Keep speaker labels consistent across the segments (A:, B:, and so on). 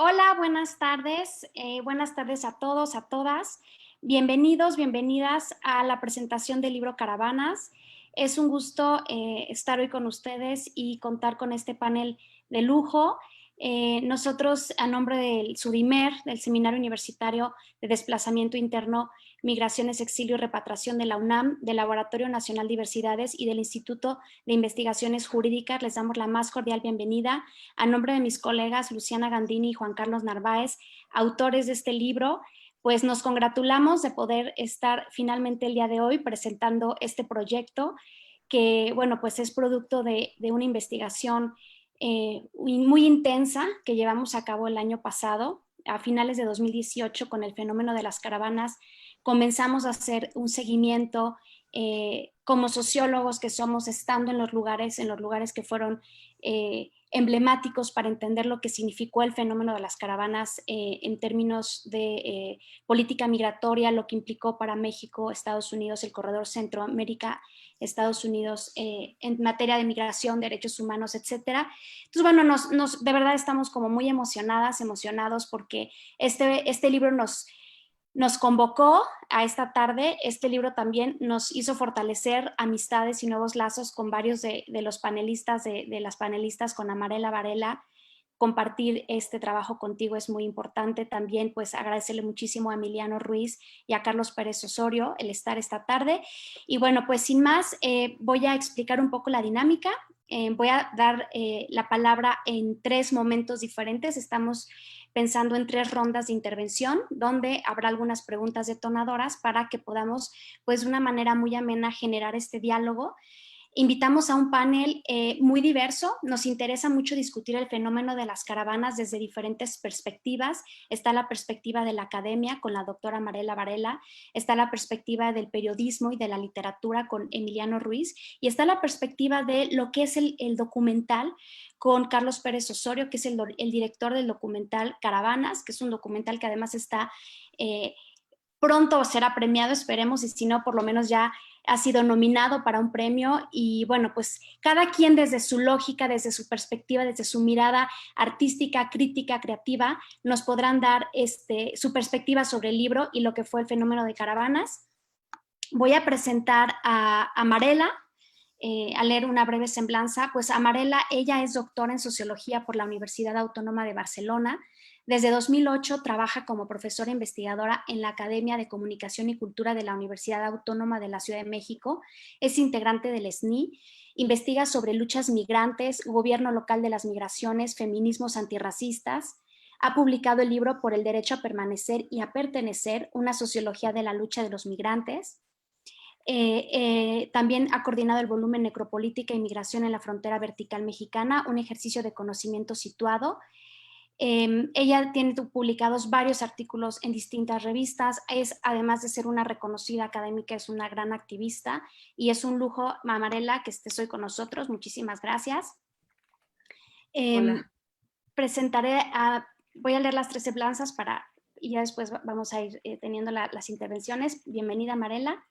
A: Hola, buenas tardes a todos, a todas. Bienvenidos, bienvenidas a la presentación del libro Caravanas. Es un gusto estar hoy con ustedes y contar con este panel de lujo. Nosotros, a nombre del SUDIMER, del Seminario Universitario de Desplazamiento Interno, Migraciones, Exilio y Repatriación de la UNAM, del Laboratorio Nacional Diversidades y del Instituto de Investigaciones Jurídicas, les damos la más cordial bienvenida. A nombre de mis colegas Luciana Gandini y Juan Carlos Narváez, autores de este libro, pues nos congratulamos de poder estar finalmente el día de hoy presentando este proyecto que, bueno, pues es producto de una investigación muy intensa que llevamos a cabo el año pasado, a finales de 2018, con el fenómeno de las caravanas. Comenzamos a hacer un seguimiento como sociólogos que somos, estando en los lugares que fueron emblemáticos para entender lo que significó el fenómeno de las caravanas en términos de política migratoria, lo que implicó para México, Estados Unidos, el corredor Centroamérica, Estados Unidos en materia de migración, derechos humanos, etcétera. Entonces, bueno, de verdad estamos como muy emocionados porque este libro nos convocó a esta tarde. Este libro también nos hizo fortalecer amistades y nuevos lazos con varios de los panelistas, de las panelistas, con Amarela Varela. Compartir este trabajo contigo es muy importante. También pues agradecerle muchísimo a Emiliano Ruiz y a Carlos Pérez Osorio el estar esta tarde. Y bueno, pues sin más, voy a explicar un poco la dinámica. Voy a dar la palabra en 3 momentos diferentes. Estamos pensando en 3 rondas de intervención, donde habrá algunas preguntas detonadoras para que podamos, pues de una manera muy amena, generar este diálogo. Invitamos a un panel muy diverso. Nos interesa mucho discutir el fenómeno de las caravanas desde diferentes perspectivas. Está la perspectiva de la academia con la doctora Amarela Varela, está la perspectiva del periodismo y de la literatura con Emiliano Ruiz, y está la perspectiva de lo que es el documental con Carlos Pérez Osorio, que es el director del documental Caravanas, que es un documental que además está pronto será premiado, esperemos, y si no, por lo menos ya ha sido nominado para un premio. Y bueno, pues cada quien desde su lógica, desde su perspectiva, desde su mirada artística, crítica, creativa, nos podrán dar su perspectiva sobre el libro y lo que fue el fenómeno de Caravanas. Voy a presentar a Amarela, a leer una breve semblanza. Pues Amarela, ella es doctora en Sociología por la Universidad Autónoma de Barcelona. Desde 2008 trabaja como profesora investigadora en la Academia de Comunicación y Cultura de la Universidad Autónoma de la Ciudad de México. Es integrante del SNI. Investiga sobre luchas migrantes, gobierno local de las migraciones, feminismos antirracistas. Ha publicado el libro Por el derecho a permanecer y a pertenecer, una sociología de la lucha de los migrantes. También ha coordinado el volumen Necropolítica y Migración en la Frontera Vertical Mexicana, un ejercicio de conocimiento situado. Ella tiene publicados varios artículos en distintas revistas. Es, además de ser una reconocida académica, es una gran activista, y es un lujo, Amarela, que estés hoy con nosotros. Muchísimas gracias.
B: Hola.
A: Voy a leer las 3 semblanzas y ya después vamos a ir teniendo las intervenciones. Bienvenida, Amarela.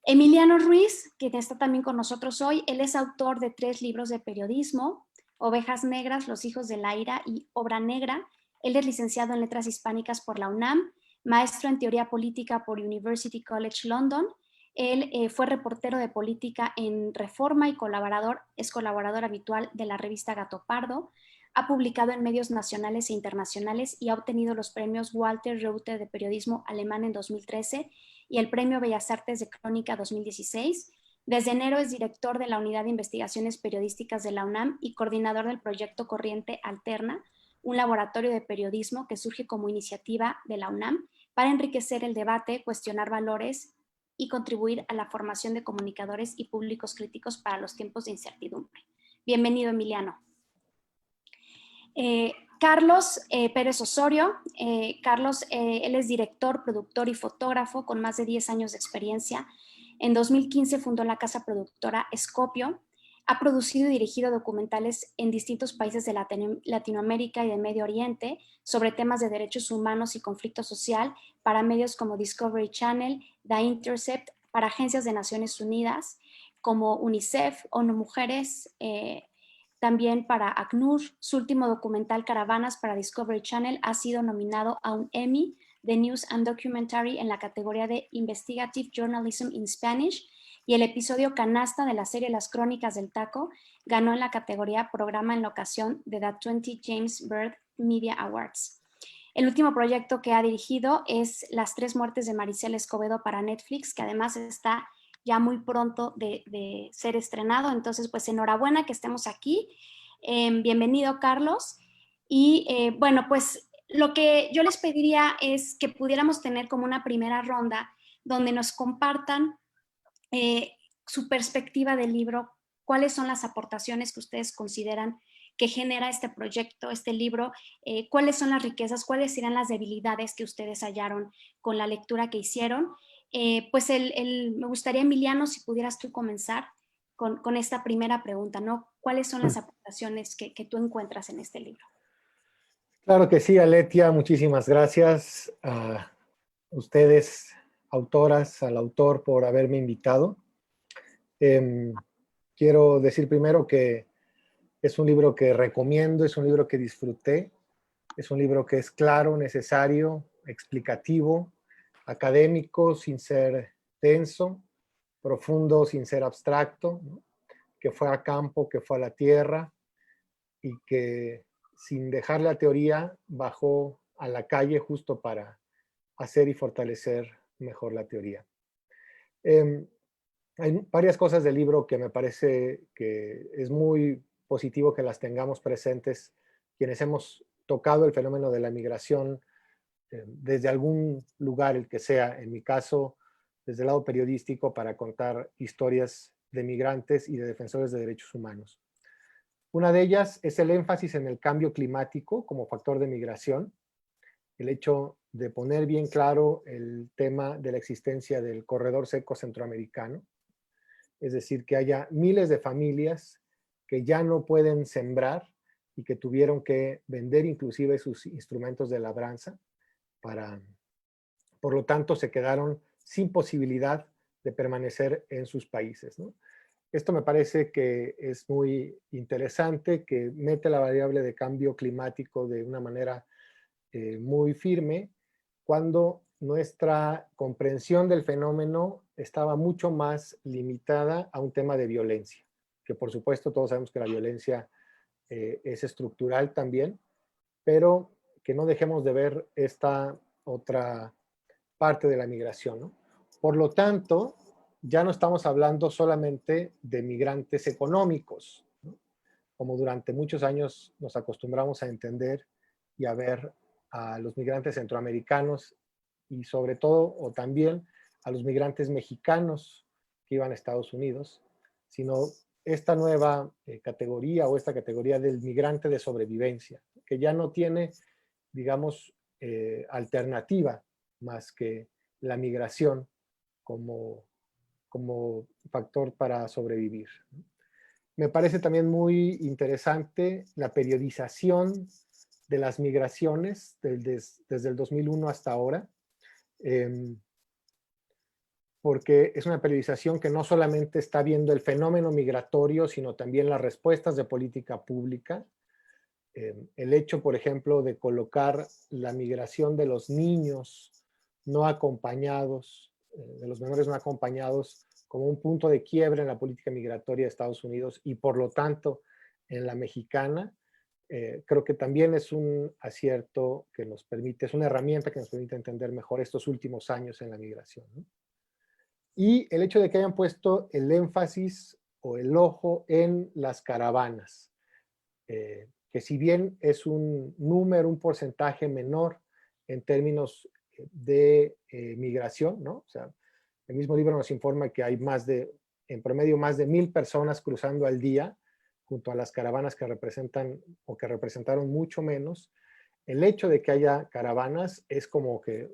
A: Emiliano Ruiz, que está también con nosotros hoy. Él es autor de 3 libros de periodismo: Ovejas Negras, Los Hijos de la Ira y Obra Negra. Él es licenciado en Letras Hispánicas por la UNAM, maestro en Teoría Política por University College London. Él fue reportero de política en Reforma y es colaborador habitual de la revista Gato Pardo. Ha publicado en medios nacionales e internacionales y ha obtenido los premios Walter Reuther de periodismo alemán en 2013 y el Premio Bellas Artes de Crónica 2016. Desde enero es director de la Unidad de Investigaciones Periodísticas de la UNAM y coordinador del proyecto Corriente Alterna, un laboratorio de periodismo que surge como iniciativa de la UNAM para enriquecer el debate, cuestionar valores y contribuir a la formación de comunicadores y públicos críticos para los tiempos de incertidumbre. Bienvenido, Emiliano. Carlos Pérez Osorio. Carlos, él es director, productor y fotógrafo con más de 10 años de experiencia. En 2015 fundó la casa productora Scopio. Ha producido y dirigido documentales en distintos países de Latinoamérica y de Medio Oriente sobre temas de derechos humanos y conflicto social para medios como Discovery Channel, The Intercept, para agencias de Naciones Unidas como UNICEF, ONU Mujeres, también para ACNUR. Su último documental, Caravanas, para Discovery Channel, ha sido nominado a un Emmy de News and Documentary en la categoría de Investigative Journalism in Spanish, y el episodio Canasta de la serie Las Crónicas del Taco ganó en la categoría Programa en la ocasión de The 20 James Byrd Media Awards. El último proyecto que ha dirigido es Las tres muertes de Maricela Escobedo para Netflix, que además está ya muy pronto de ser estrenado. Entonces, pues enhorabuena que estemos aquí. Bienvenido, Carlos. Y bueno, pues lo que yo les pediría es que pudiéramos tener como una primera ronda donde nos compartan su perspectiva del libro, cuáles son las aportaciones que ustedes consideran que genera este proyecto, este libro, cuáles son las riquezas, cuáles serán las debilidades que ustedes hallaron con la lectura que hicieron. Pues me gustaría, Emiliano, si pudieras tú comenzar con esta primera pregunta, ¿no? ¿Cuáles son las aportaciones que tú encuentras en este libro?
B: Claro que sí, Aletia, muchísimas gracias a ustedes, autoras, al autor, por haberme invitado. Quiero decir primero que es un libro que recomiendo, es un libro que disfruté, es un libro que es claro, necesario, explicativo, académico, sin ser denso, profundo, sin ser abstracto, ¿no? Que fue a campo, que fue a la tierra y que sin dejar la teoría bajó a la calle justo para hacer y fortalecer mejor la teoría. Hay varias cosas del libro que me parece que es muy positivo que las tengamos presentes quienes hemos tocado el fenómeno de la migración desde algún lugar, el que sea, en mi caso, desde el lado periodístico, para contar historias de migrantes y de defensores de derechos humanos. Una de ellas es el énfasis en el cambio climático como factor de migración, el hecho de poner bien claro el tema de la existencia del corredor seco centroamericano, es decir, que haya miles de familias que ya no pueden sembrar y que tuvieron que vender inclusive sus instrumentos de labranza por lo tanto, se quedaron sin posibilidad de permanecer en sus países, ¿no? Esto me parece que es muy interesante, que mete la variable de cambio climático de una manera muy firme, cuando nuestra comprensión del fenómeno estaba mucho más limitada a un tema de violencia, que por supuesto todos sabemos que la violencia es estructural también, pero que no dejemos de ver esta otra parte de la migración, ¿no? Por lo tanto, ya no estamos hablando solamente de migrantes económicos, ¿no? Como durante muchos años nos acostumbramos a entender y a ver a los migrantes centroamericanos y sobre todo o también a los migrantes mexicanos que iban a Estados Unidos, sino esta nueva categoría o esta categoría del migrante de sobrevivencia, que ya no tiene, digamos, alternativa más que la migración como, como factor para sobrevivir. Me parece también muy interesante la periodización de las migraciones desde el 2001 hasta ahora, porque es una periodización que no solamente está viendo el fenómeno migratorio, sino también las respuestas de política pública. El hecho, por ejemplo, de colocar la migración de los niños no acompañados, de los menores no acompañados, como un punto de quiebre en la política migratoria de Estados Unidos y por lo tanto en la mexicana, creo que también es un acierto que nos permite, es una herramienta que nos permite entender mejor estos últimos años en la migración, ¿no? Y el hecho de que hayan puesto el énfasis o el ojo en las caravanas, que si bien es un número, un porcentaje menor en términos de migración, ¿no? O sea, el mismo libro nos informa que hay en promedio más de 1,000 personas cruzando al día, junto a las caravanas que representan o que representaron mucho menos. El hecho de que haya caravanas es como que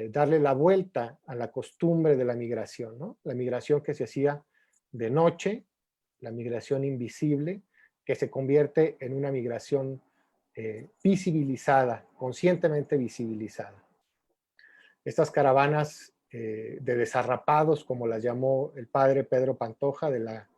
B: darle la vuelta a la costumbre de la migración, ¿no? La migración que se hacía de noche, la migración invisible, que se convierte en una migración visibilizada, conscientemente visibilizada. Estas caravanas de desarrapados, como las llamó el padre Pedro Pantoja, de la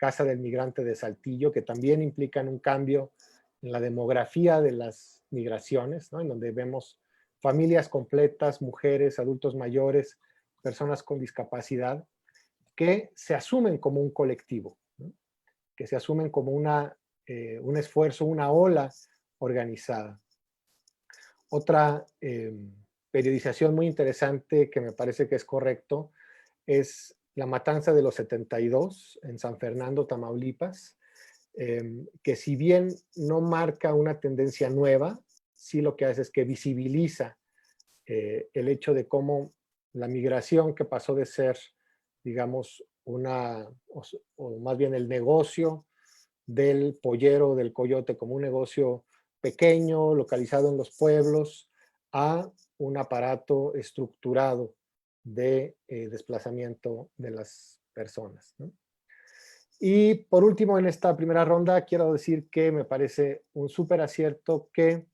B: Casa del Migrante de Saltillo, que también implican un cambio en la demografía de las migraciones, ¿no? En donde vemos familias completas, mujeres, adultos mayores, personas con discapacidad, que se asumen como un colectivo, ¿no? Que se asumen como un esfuerzo, una ola organizada. Otra periodización muy interesante que me parece que es correcto es la matanza de los 72 en San Fernando, Tamaulipas, que si bien no marca una tendencia nueva, sí lo que hace es que visibiliza el hecho de cómo la migración que pasó de ser, digamos, o más bien el negocio del pollero, del coyote, como un negocio pequeño, localizado en los pueblos, a un aparato estructurado de desplazamiento de las personas, ¿no? Y por último, en esta primera ronda, quiero decir que me parece un súper acierto que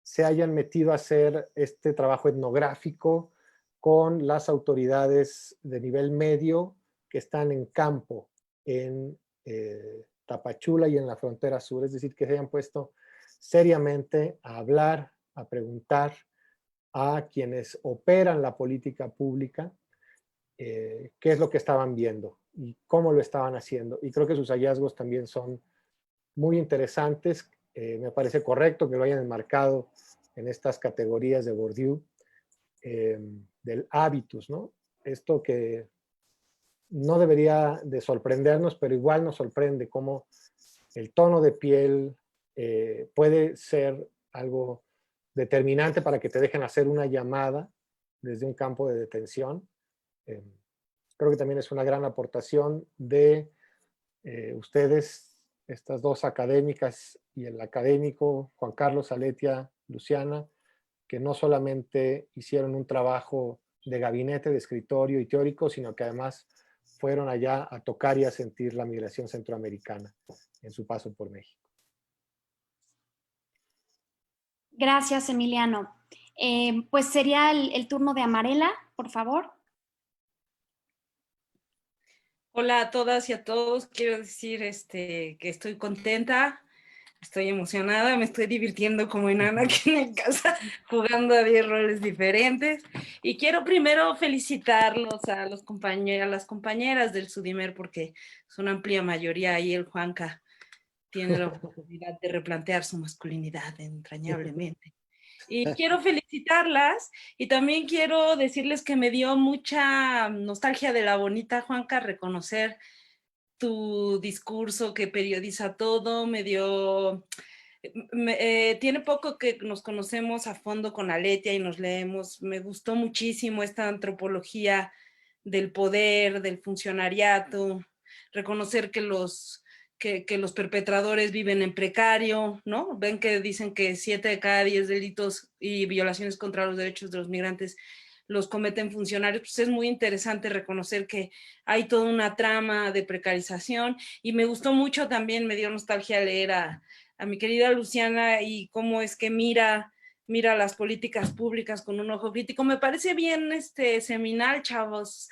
B: se hayan metido a hacer este trabajo etnográfico con las autoridades de nivel medio que están en campo en Tapachula y en la frontera sur, es decir, que se hayan puesto seriamente a hablar, a preguntar a quienes operan la política pública qué es lo que estaban viendo y cómo lo estaban haciendo. Y creo que sus hallazgos también son muy interesantes. Me parece correcto que lo hayan enmarcado en estas categorías de Bourdieu, del hábitus, ¿no? Esto que no debería de sorprendernos, pero igual nos sorprende cómo el tono de piel puede ser algo determinante para que te dejen hacer una llamada desde un campo de detención. Creo que también es una gran aportación de ustedes, estas dos académicas y el académico Juan Carlos, Aletia, Luciana, que no solamente hicieron un trabajo de gabinete, de escritorio y teórico, sino que además fueron allá a tocar y a sentir la migración centroamericana en su paso por México.
A: Gracias, Emiliano. Pues sería el turno de Amarela, por favor.
C: Hola a todas y a todos. Quiero decir que estoy contenta, estoy emocionada, me estoy divirtiendo como enana aquí en casa, jugando a 10 roles diferentes. Y quiero primero felicitarlos a los compañeros, a las compañeras del Sudimer, porque es una amplia mayoría ahí. El Juanca tiene la oportunidad de replantear su masculinidad entrañablemente. Y quiero felicitarlas y también quiero decirles que me dio mucha nostalgia de la bonita, Juanca, reconocer tu discurso que periodiza todo, tiene poco que nos conocemos a fondo con Aletia y nos leemos, me gustó muchísimo esta antropología del poder, del funcionariato, reconocer que los perpetradores viven en precario, ¿no? Ven que dicen que 7 de cada 10 delitos y violaciones contra los derechos de los migrantes los cometen funcionarios. Pues es muy interesante reconocer que hay toda una trama de precarización y me gustó mucho también, me dio nostalgia leer a mi querida Luciana y cómo es que mira las políticas públicas con un ojo crítico. Me parece bien seminal, chavos,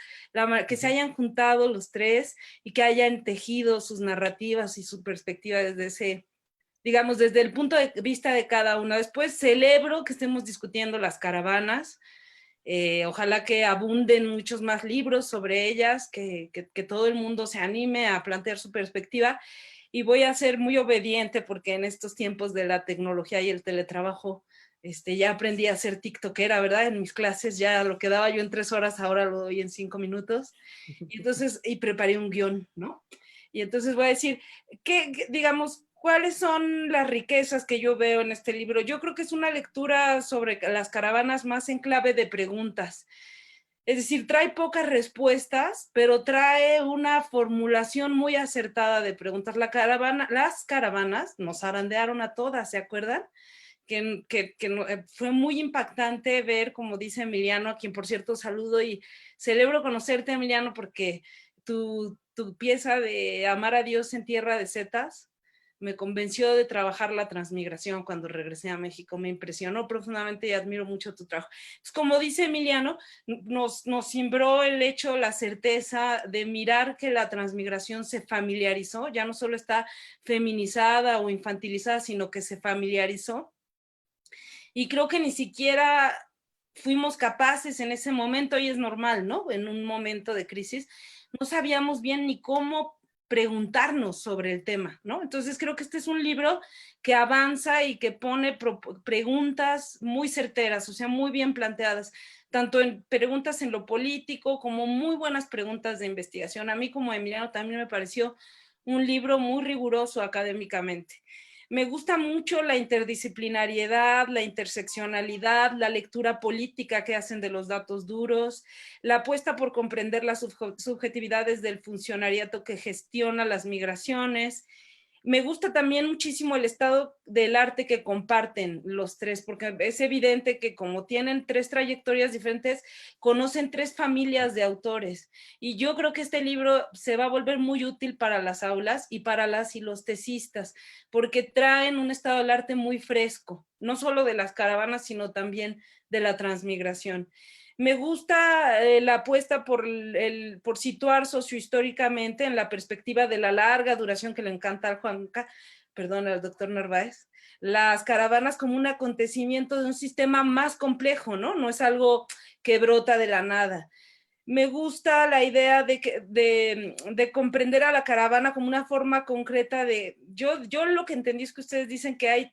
C: que se hayan juntado los tres y que hayan tejido sus narrativas y su perspectiva desde ese, digamos, desde el punto de vista de cada uno. Después celebro que estemos discutiendo las caravanas. Ojalá que abunden muchos más libros sobre ellas, que todo el mundo se anime a plantear su perspectiva. Y voy a ser muy obediente porque en estos tiempos de la tecnología y el teletrabajo, ya aprendí a ser tiktokera, ¿verdad? En mis clases ya lo que daba yo en 3 horas, ahora lo doy en 5 minutos. Y entonces, y preparé un guión, ¿no? Y entonces voy a decir, digamos, ¿cuáles son las riquezas que yo veo en este libro? Yo creo que es una lectura sobre las caravanas más en clave de preguntas. Es decir, trae pocas respuestas, pero trae una formulación muy acertada de preguntas. Las caravanas nos zarandearon a todas, ¿se acuerdan? Fue muy impactante ver, como dice Emiliano, a quien por cierto saludo y celebro conocerte, Emiliano, porque tu pieza de Amar a Dios en Tierra de Setas me convenció de trabajar la transmigración cuando regresé a México, me impresionó profundamente y admiro mucho tu trabajo. Es como dice Emiliano, nos cimbró el hecho, la certeza de mirar que la transmigración se familiarizó, ya no solo está feminizada o infantilizada, sino que se familiarizó. Y creo que ni siquiera fuimos capaces en ese momento, y es normal, ¿no? En un momento de crisis, no sabíamos bien ni cómo preguntarnos sobre el tema, ¿no? Entonces creo que este es un libro que avanza y que pone preguntas muy certeras, o sea, muy bien planteadas, tanto en preguntas en lo político como muy buenas preguntas de investigación. A mí como a Emiliano también me pareció un libro muy riguroso académicamente. Me gusta mucho la interdisciplinariedad, la interseccionalidad, la lectura política que hacen de los datos duros, la apuesta por comprender las subjetividades del funcionariato que gestiona las migraciones. Me gusta también muchísimo el estado del arte que comparten los tres, porque es evidente que como tienen tres trayectorias diferentes, conocen tres familias de autores. Y yo creo que este libro se va a volver muy útil para las aulas y para las y los tesistas, porque traen un estado del arte muy fresco, no solo de las caravanas, sino también de la transmigración. Me gusta la apuesta por situar sociohistóricamente en la perspectiva de la larga duración que le encanta al al doctor Narváez, las caravanas como un acontecimiento de un sistema más complejo, ¿no? No es algo que brota de la nada. Me gusta la idea de comprender a la caravana como una forma concreta de... Yo lo que entendí es que ustedes dicen que hay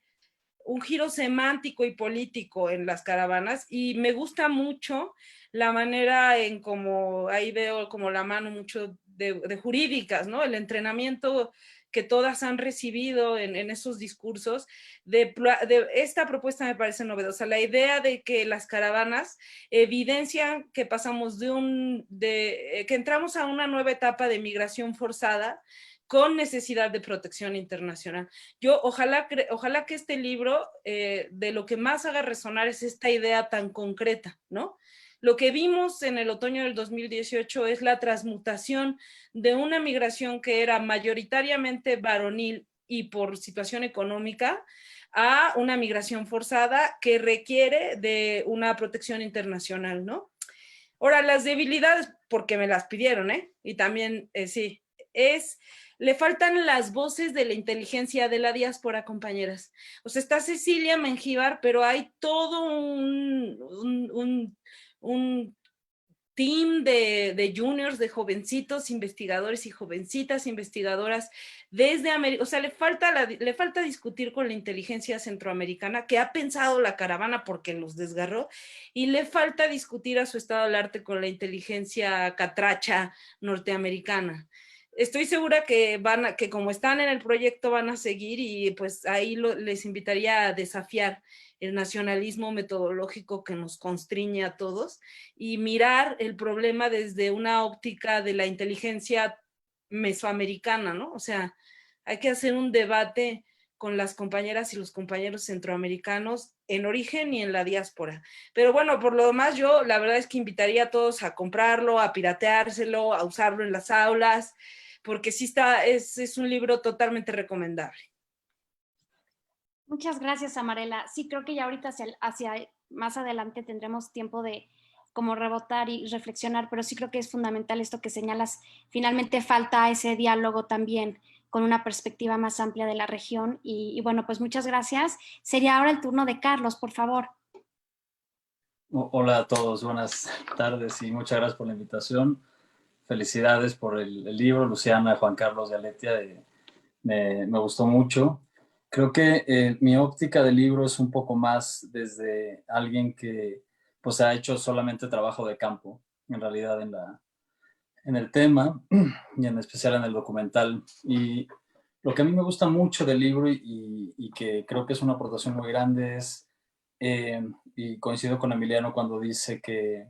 C: un giro semántico y político en las caravanas, y me gusta mucho la manera en como ahí veo como la mano mucho de jurídicas, ¿no? El entrenamiento que todas han recibido en esos discursos, de esta propuesta me parece novedosa, la idea de que las caravanas evidencian que pasamos que entramos a una nueva etapa de migración forzada con necesidad de protección internacional. Yo ojalá que este libro de lo que más haga resonar es esta idea tan concreta, ¿no? Lo que vimos en el otoño del 2018 es la transmutación de una migración que era mayoritariamente varonil y por situación económica a una migración forzada que requiere de una protección internacional, ¿no? Ahora, las debilidades, porque me las pidieron, ¿eh? Y también, sí, le faltan las voces de la inteligencia de la diáspora, compañeras. O sea, está Cecilia Mengíbar, pero hay todo un team de juniors, de jovencitos investigadores y jovencitas investigadoras desde América. O sea, le falta discutir con la inteligencia centroamericana que ha pensado la caravana porque los desgarró, y le falta discutir a su estado del arte con la inteligencia catracha norteamericana. Estoy segura que que como están en el proyecto van a seguir, y pues ahí les invitaría a desafiar el nacionalismo metodológico que nos constriñe a todos y mirar el problema desde una óptica de la inteligencia mesoamericana, ¿no? O sea, hay que hacer un debate con las compañeras y los compañeros centroamericanos en origen y en la diáspora. Pero bueno, por lo demás, yo la verdad es que invitaría a todos a comprarlo, a pirateárselo, a usarlo en las aulas, porque sí es un libro totalmente recomendable.
A: Muchas gracias, Amarela. Sí, creo que ya ahorita hacia más adelante tendremos tiempo de como rebotar y reflexionar, pero sí creo que es fundamental esto que señalas. Finalmente falta ese diálogo también con una perspectiva más amplia de la región. Y bueno, pues muchas gracias. Sería ahora el turno de Carlos, por favor.
D: Hola a todos, buenas tardes y muchas gracias por la invitación. Felicidades por el libro, Luciana, Juan Carlos y Aletia. Me gustó mucho. Creo que mi óptica del libro es un poco más desde alguien que pues ha hecho solamente trabajo de campo, en realidad en el tema y en especial en el documental. Y lo que a mí me gusta mucho del libro y que creo que es una aportación muy grande es, y coincido con Emiliano cuando dice que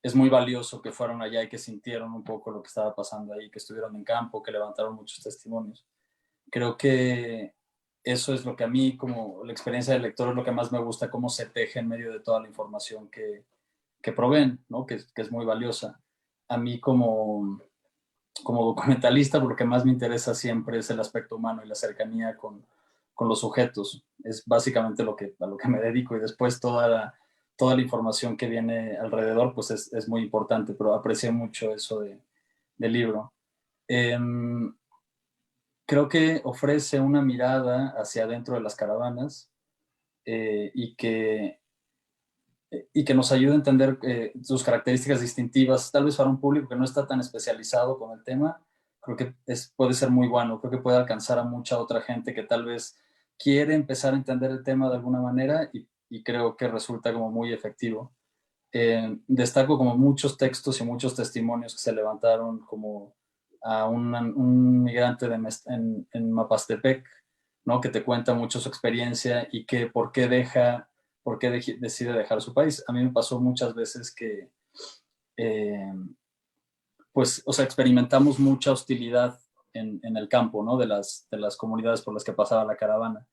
D: es muy valioso que fueron allá y que sintieron un poco lo que estaba pasando ahí, que estuvieron en campo, que levantaron muchos testimonios. Creo que eso es lo que a mí, como la experiencia del lector, es lo que más me gusta, cómo se teje en medio de toda la información que proveen, ¿no? Que es muy valiosa. A mí como como documentalista, lo que más me interesa siempre es el aspecto humano y la cercanía con los sujetos. Es básicamente a lo que me dedico, y después toda la información que viene alrededor pues es muy importante, pero aprecié mucho eso del libro. Creo que ofrece una mirada hacia adentro de las caravanas, y que nos ayuda a entender sus características distintivas, tal vez para un público que no está tan especializado con el tema. Creo que puede ser muy bueno, creo que puede alcanzar a mucha otra gente que tal vez quiere empezar a entender el tema de alguna manera, y creo que resulta como muy efectivo. Destaco como muchos textos y muchos testimonios que se levantaron, como a un migrante en Mapastepec, ¿no? Que te cuenta mucho su experiencia y que por qué decide dejar su país. A mí me pasó muchas veces que, pues, o sea, experimentamos mucha hostilidad en el campo, ¿no? De las comunidades por las que pasaba la caravana.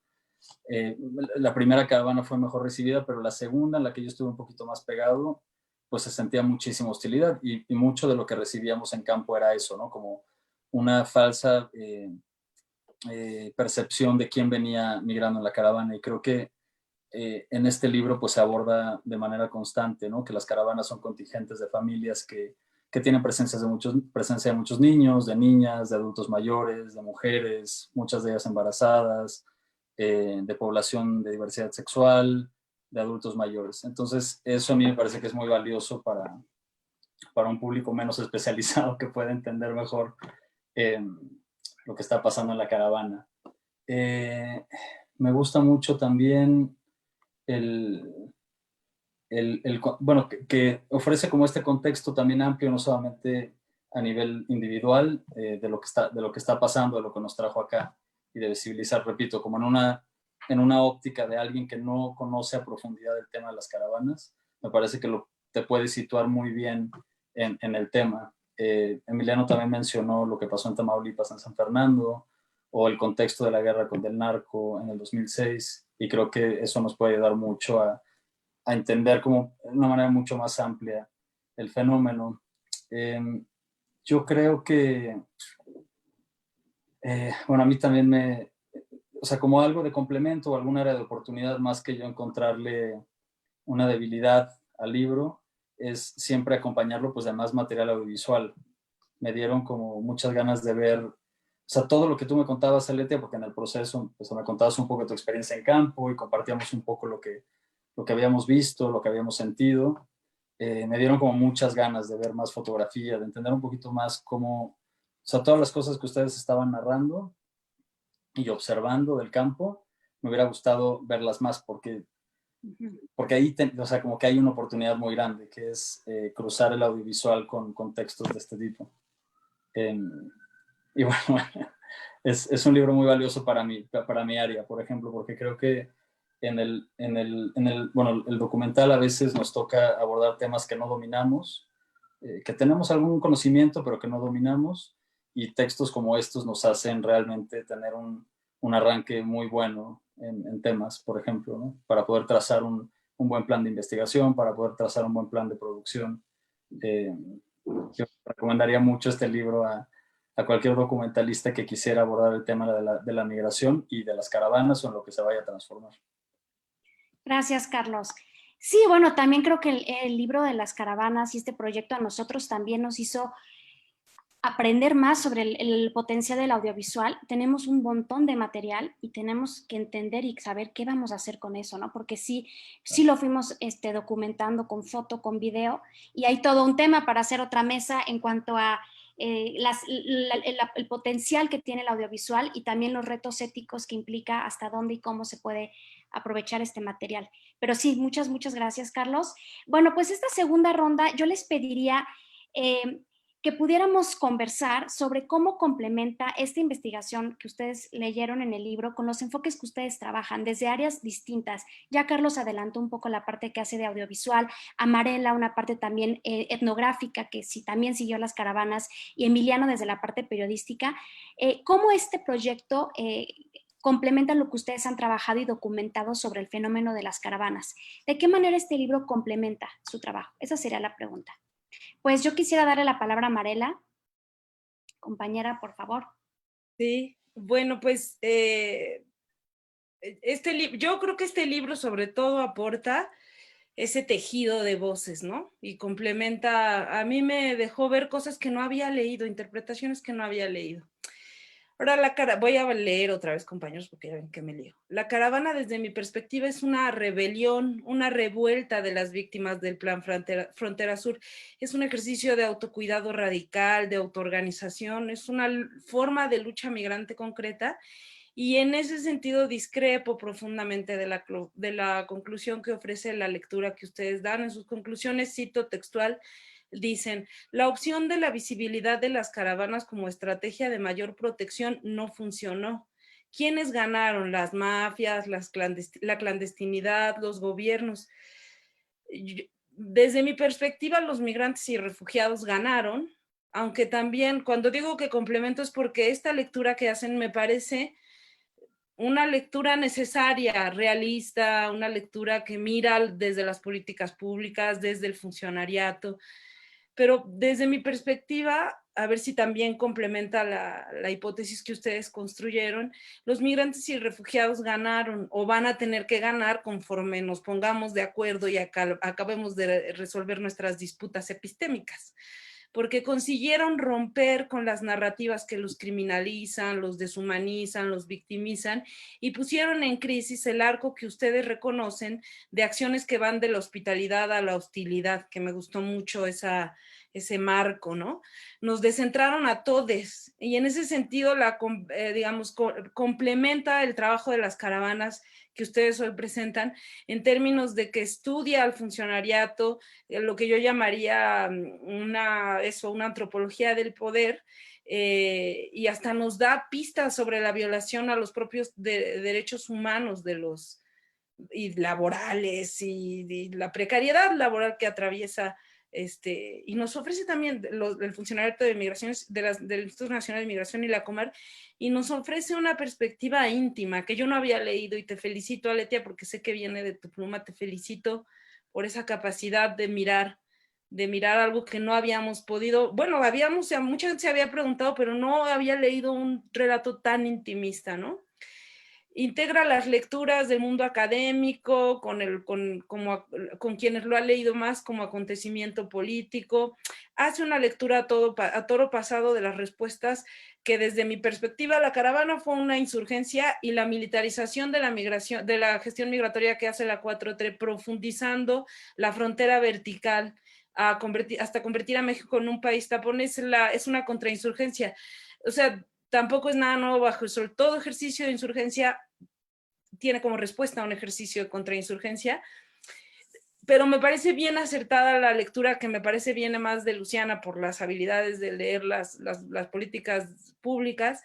D: La primera caravana fue mejor recibida, pero la segunda, en la que yo estuve un poquito más pegado, pues se sentía muchísima hostilidad, y mucho de lo que recibíamos en campo era eso, ¿no? Como una falsa percepción de quién venía migrando en la caravana, y creo que en este libro pues se aborda de manera constante, ¿no? Que las caravanas son contingentes de familias que tienen presencia de muchos niños, de niñas, de adultos mayores, de mujeres, muchas de ellas embarazadas, de población de diversidad sexual, de adultos mayores. Entonces, eso a mí me parece que es muy valioso para un público menos especializado que pueda entender mejor lo que está pasando en la caravana. Me gusta mucho también bueno, que ofrece como este contexto también amplio, no solamente a nivel individual, de lo que está pasando, de lo que nos trajo acá, y de visibilizar, repito, como en una óptica de alguien que no conoce a profundidad el tema de las caravanas. Me parece que te puede situar muy bien en el tema. Emiliano también mencionó lo que pasó en Tamaulipas, en San Fernando, o el contexto de la guerra contra el narco en el 2006, y creo que eso nos puede ayudar mucho a entender como de una manera mucho más amplia el fenómeno. Yo creo que, bueno, a mí también o sea, como algo de complemento o alguna área de oportunidad, más que yo encontrarle una debilidad al libro, es siempre acompañarlo pues de más material audiovisual. Me dieron como muchas ganas de ver, o sea, todo lo que tú me contabas, Aletia, porque en el proceso pues, me contabas un poco de tu experiencia en campo y compartíamos un poco lo que habíamos visto, lo que habíamos sentido. Me dieron como muchas ganas de ver más fotografía, de entender un poquito más cómo, o sea, todas las cosas que ustedes estaban narrando y observando del campo, me hubiera gustado verlas más, porque ahí, o sea, como que hay una oportunidad muy grande, que es cruzar el audiovisual con textos de este tipo. Y bueno, es un libro muy valioso para mi área, por ejemplo, porque creo que bueno, el documental a veces nos toca abordar temas que no dominamos, que tenemos algún conocimiento, pero que no dominamos, y textos como estos nos hacen realmente tener un arranque muy bueno en temas, por ejemplo, ¿no? Para poder trazar un buen plan de investigación, para poder trazar un buen plan de producción. Yo recomendaría mucho este libro a cualquier documentalista que quisiera abordar el tema de la migración y de las caravanas, o en lo que se vaya a transformar.
A: Gracias, Carlos. Sí, bueno, también creo que el libro de las caravanas y este proyecto a nosotros también nos hizo aprender más sobre el potencial del audiovisual. Tenemos un montón de material y tenemos que entender y saber qué vamos a hacer con eso, ¿no? Porque sí lo fuimos documentando con foto, con video, y hay todo un tema para hacer otra mesa en cuanto a el potencial que tiene el audiovisual, y también los retos éticos que implica, hasta dónde y cómo se puede aprovechar este material. Pero sí, muchas gracias, Carlos. Bueno, pues esta segunda ronda yo les pediría que pudiéramos conversar sobre cómo complementa esta investigación que ustedes leyeron en el libro con los enfoques que ustedes trabajan desde áreas distintas. Ya Carlos adelantó un poco la parte que hace de audiovisual, Amarela una parte también etnográfica, que sí también siguió las caravanas, y Emiliano desde la parte periodística. ¿Cómo este proyecto complementa lo que ustedes han trabajado y documentado sobre el fenómeno de las caravanas? ¿De qué manera este libro complementa su trabajo? Esa sería la pregunta. Pues yo quisiera darle la palabra a Marela compañera, por favor.
C: Sí, bueno, pues yo creo que este libro sobre todo aporta ese tejido de voces, ¿no? Y complementa, a mí me dejó ver cosas que no había leído, interpretaciones que no había leído. Ahora voy a leer otra vez, compañeros, porque ya ven que me lío. La caravana, desde mi perspectiva, es una rebelión, una revuelta de las víctimas del Plan Frontera Sur. Es un ejercicio de autocuidado radical, de autoorganización, es una forma de lucha migrante concreta. Y en ese sentido discrepo profundamente de la conclusión que ofrece la lectura que ustedes dan. En sus conclusiones, cito textual, dicen: la opción de la visibilidad de las caravanas como estrategia de mayor protección no funcionó. ¿Quiénes ganaron? Las mafias, la clandestinidad, los gobiernos. Desde mi perspectiva, los migrantes y refugiados ganaron, aunque también, cuando digo que complemento, es porque esta lectura que hacen me parece una lectura necesaria, realista, una lectura que mira desde las políticas públicas, desde el funcionariato, pero desde mi perspectiva, a ver si también complementa la hipótesis que ustedes construyeron, los migrantes y refugiados ganaron o van a tener que ganar conforme nos pongamos de acuerdo y acabemos de resolver nuestras disputas epistémicas, porque consiguieron romper con las narrativas que los criminalizan, los deshumanizan, los victimizan, y pusieron en crisis el arco que ustedes reconocen de acciones que van de la hospitalidad a la hostilidad, que me gustó mucho ese marco, ¿no? Nos descentraron a todes, y en ese sentido, complementa el trabajo de las caravanas que ustedes hoy presentan, en términos de que estudia al funcionariato, lo que yo llamaría una antropología del poder, y hasta nos da pistas sobre la violación a los propios derechos humanos y laborales y la precariedad laboral que atraviesa y nos ofrece también el funcionariado de migraciones del Instituto Nacional de Migración y la Comar, y nos ofrece una perspectiva íntima que yo no había leído, y te felicito, Aletia, porque sé que viene de tu pluma. Te felicito por esa capacidad de mirar algo que no habíamos podido, bueno, mucha gente se había preguntado, pero no había leído un relato tan intimista, ¿no? Integra las lecturas del mundo académico con quienes lo han leído más como acontecimiento político, hace una lectura a toro pasado de las respuestas que, desde mi perspectiva, la caravana fue una insurgencia, y la militarización de la migración, de la gestión migratoria que hace la 4T, profundizando la frontera vertical hasta convertir a México en un país tapón, es una contrainsurgencia. O sea, tampoco es nada nuevo bajo el sol. Todo ejercicio de insurgencia tiene como respuesta a un ejercicio de contrainsurgencia, pero me parece bien acertada la lectura, que me parece viene más de Luciana por las habilidades de leer las políticas públicas.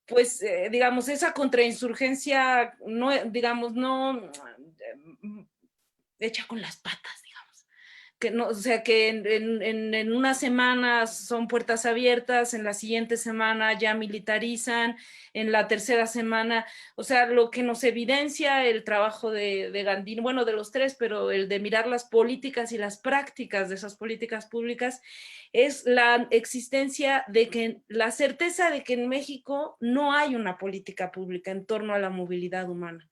C: Pues, digamos, esa contrainsurgencia, no hecha con las patas, que no, o sea, que en una semana son puertas abiertas, en la siguiente semana ya militarizan, en la tercera semana, o sea, lo que nos evidencia el trabajo de Gandini, bueno, de los tres, pero el de mirar las políticas y las prácticas de esas políticas públicas, es la existencia la certeza de que en México no hay una política pública en torno a la movilidad humana.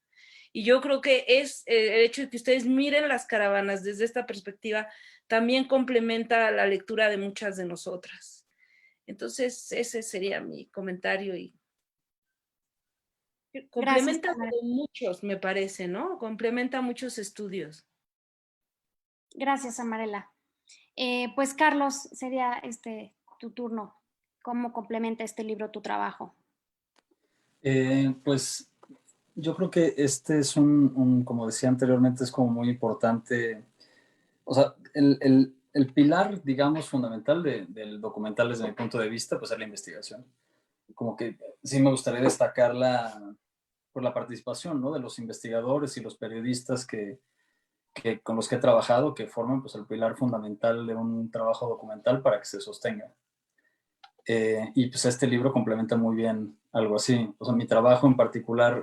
C: Y yo creo que es el hecho de que ustedes miren las caravanas desde esta perspectiva también complementa la lectura de muchas de nosotras. Entonces, ese sería mi comentario, y complementa muchos, me parece, ¿no? Complementa muchos estudios.
A: Gracias, Amarela. Pues, Carlos, sería tu turno. ¿Cómo complementa este libro tu trabajo?
D: Pues yo creo que este es como decía anteriormente, es como muy importante. O sea, el pilar, digamos, fundamental del documental, desde mi punto de vista, pues es la investigación. Como que sí me gustaría destacar por la participación, ¿no?, de los investigadores y los periodistas con los que he trabajado, que forman pues el pilar fundamental de un trabajo documental para que se sostenga. Y pues este libro complementa muy bien algo así. O sea, mi trabajo en particular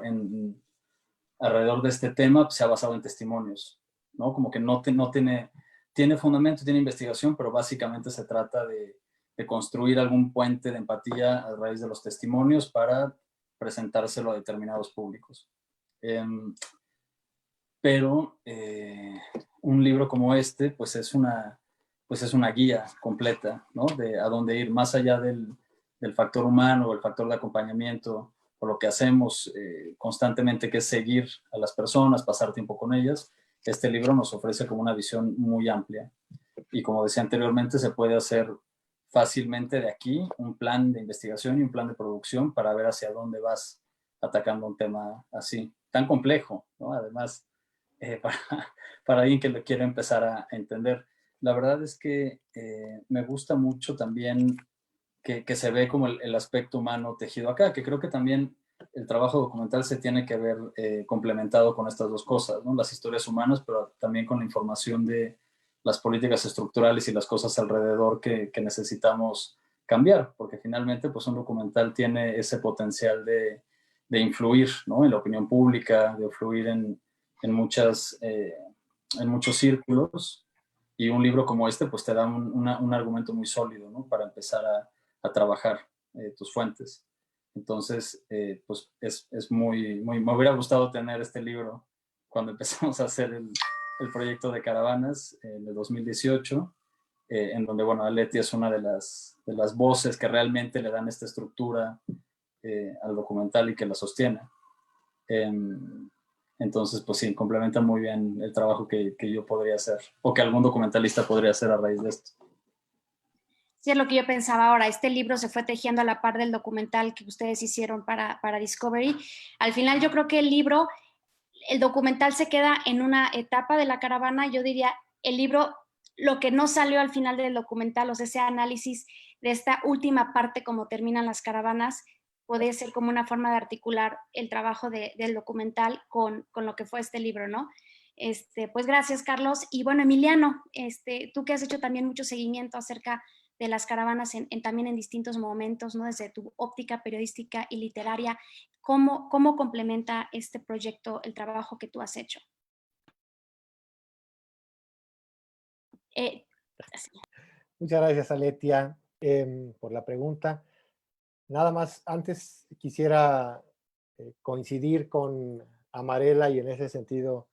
D: alrededor de este tema pues, se ha basado en testimonios, ¿no? Como que no tiene fundamento, tiene investigación, pero básicamente se trata de construir algún puente de empatía a raíz de los testimonios para presentárselo a determinados públicos. Pero un libro como este, pues es una guía completa, ¿no? De a dónde ir, más allá del factor humano o el factor de acompañamiento, o lo que hacemos constantemente, que es seguir a las personas, pasar tiempo con ellas. Este libro nos ofrece como una visión muy amplia. Y como decía anteriormente, se puede hacer fácilmente de aquí un plan de investigación y un plan de producción para ver hacia dónde vas atacando un tema así, tan complejo, ¿no? Además, para, para alguien que lo quiere empezar a entender. La verdad es que me gusta mucho también que se ve como el aspecto humano tejido acá, que creo que también el trabajo documental se tiene que ver complementado con estas dos cosas, ¿no? Las historias humanas, pero también con la información de las políticas estructurales y las cosas alrededor que necesitamos cambiar, porque finalmente pues un documental tiene ese potencial de influir, ¿no? En la opinión pública, de influir en muchos círculos, y un libro como este pues te da un argumento muy sólido, ¿no? Para empezar a trabajar tus fuentes. Entonces, pues es muy, me hubiera gustado tener este libro cuando empezamos a hacer el proyecto de Caravanas en el 2018, en donde, bueno, Aletia es una de las voces que realmente le dan esta estructura al documental y que la sostiene. Entonces, pues sí, complementa muy bien el trabajo que yo podría hacer, o que algún documentalista podría hacer a raíz de esto.
A: Sí, es lo que yo pensaba ahora. Este libro se fue tejiendo a la par del documental que ustedes hicieron para Discovery. Al final yo creo que el documental se queda en una etapa de la caravana. Yo diría, el libro, lo que no salió al final del documental, o sea, ese análisis de esta última parte, como terminan las caravanas, puede ser como una forma de articular el trabajo del documental con lo que fue este libro, ¿no? Pues gracias, Carlos. Y bueno, Emiliano, tú que has hecho también mucho seguimiento acerca de las caravanas también en distintos momentos, ¿no? Desde tu óptica periodística y literaria, ¿cómo complementa este proyecto el trabajo que tú has hecho?
B: Muchas gracias, Aletia, por la pregunta. Nada más, antes quisiera coincidir con Amarela y en ese sentido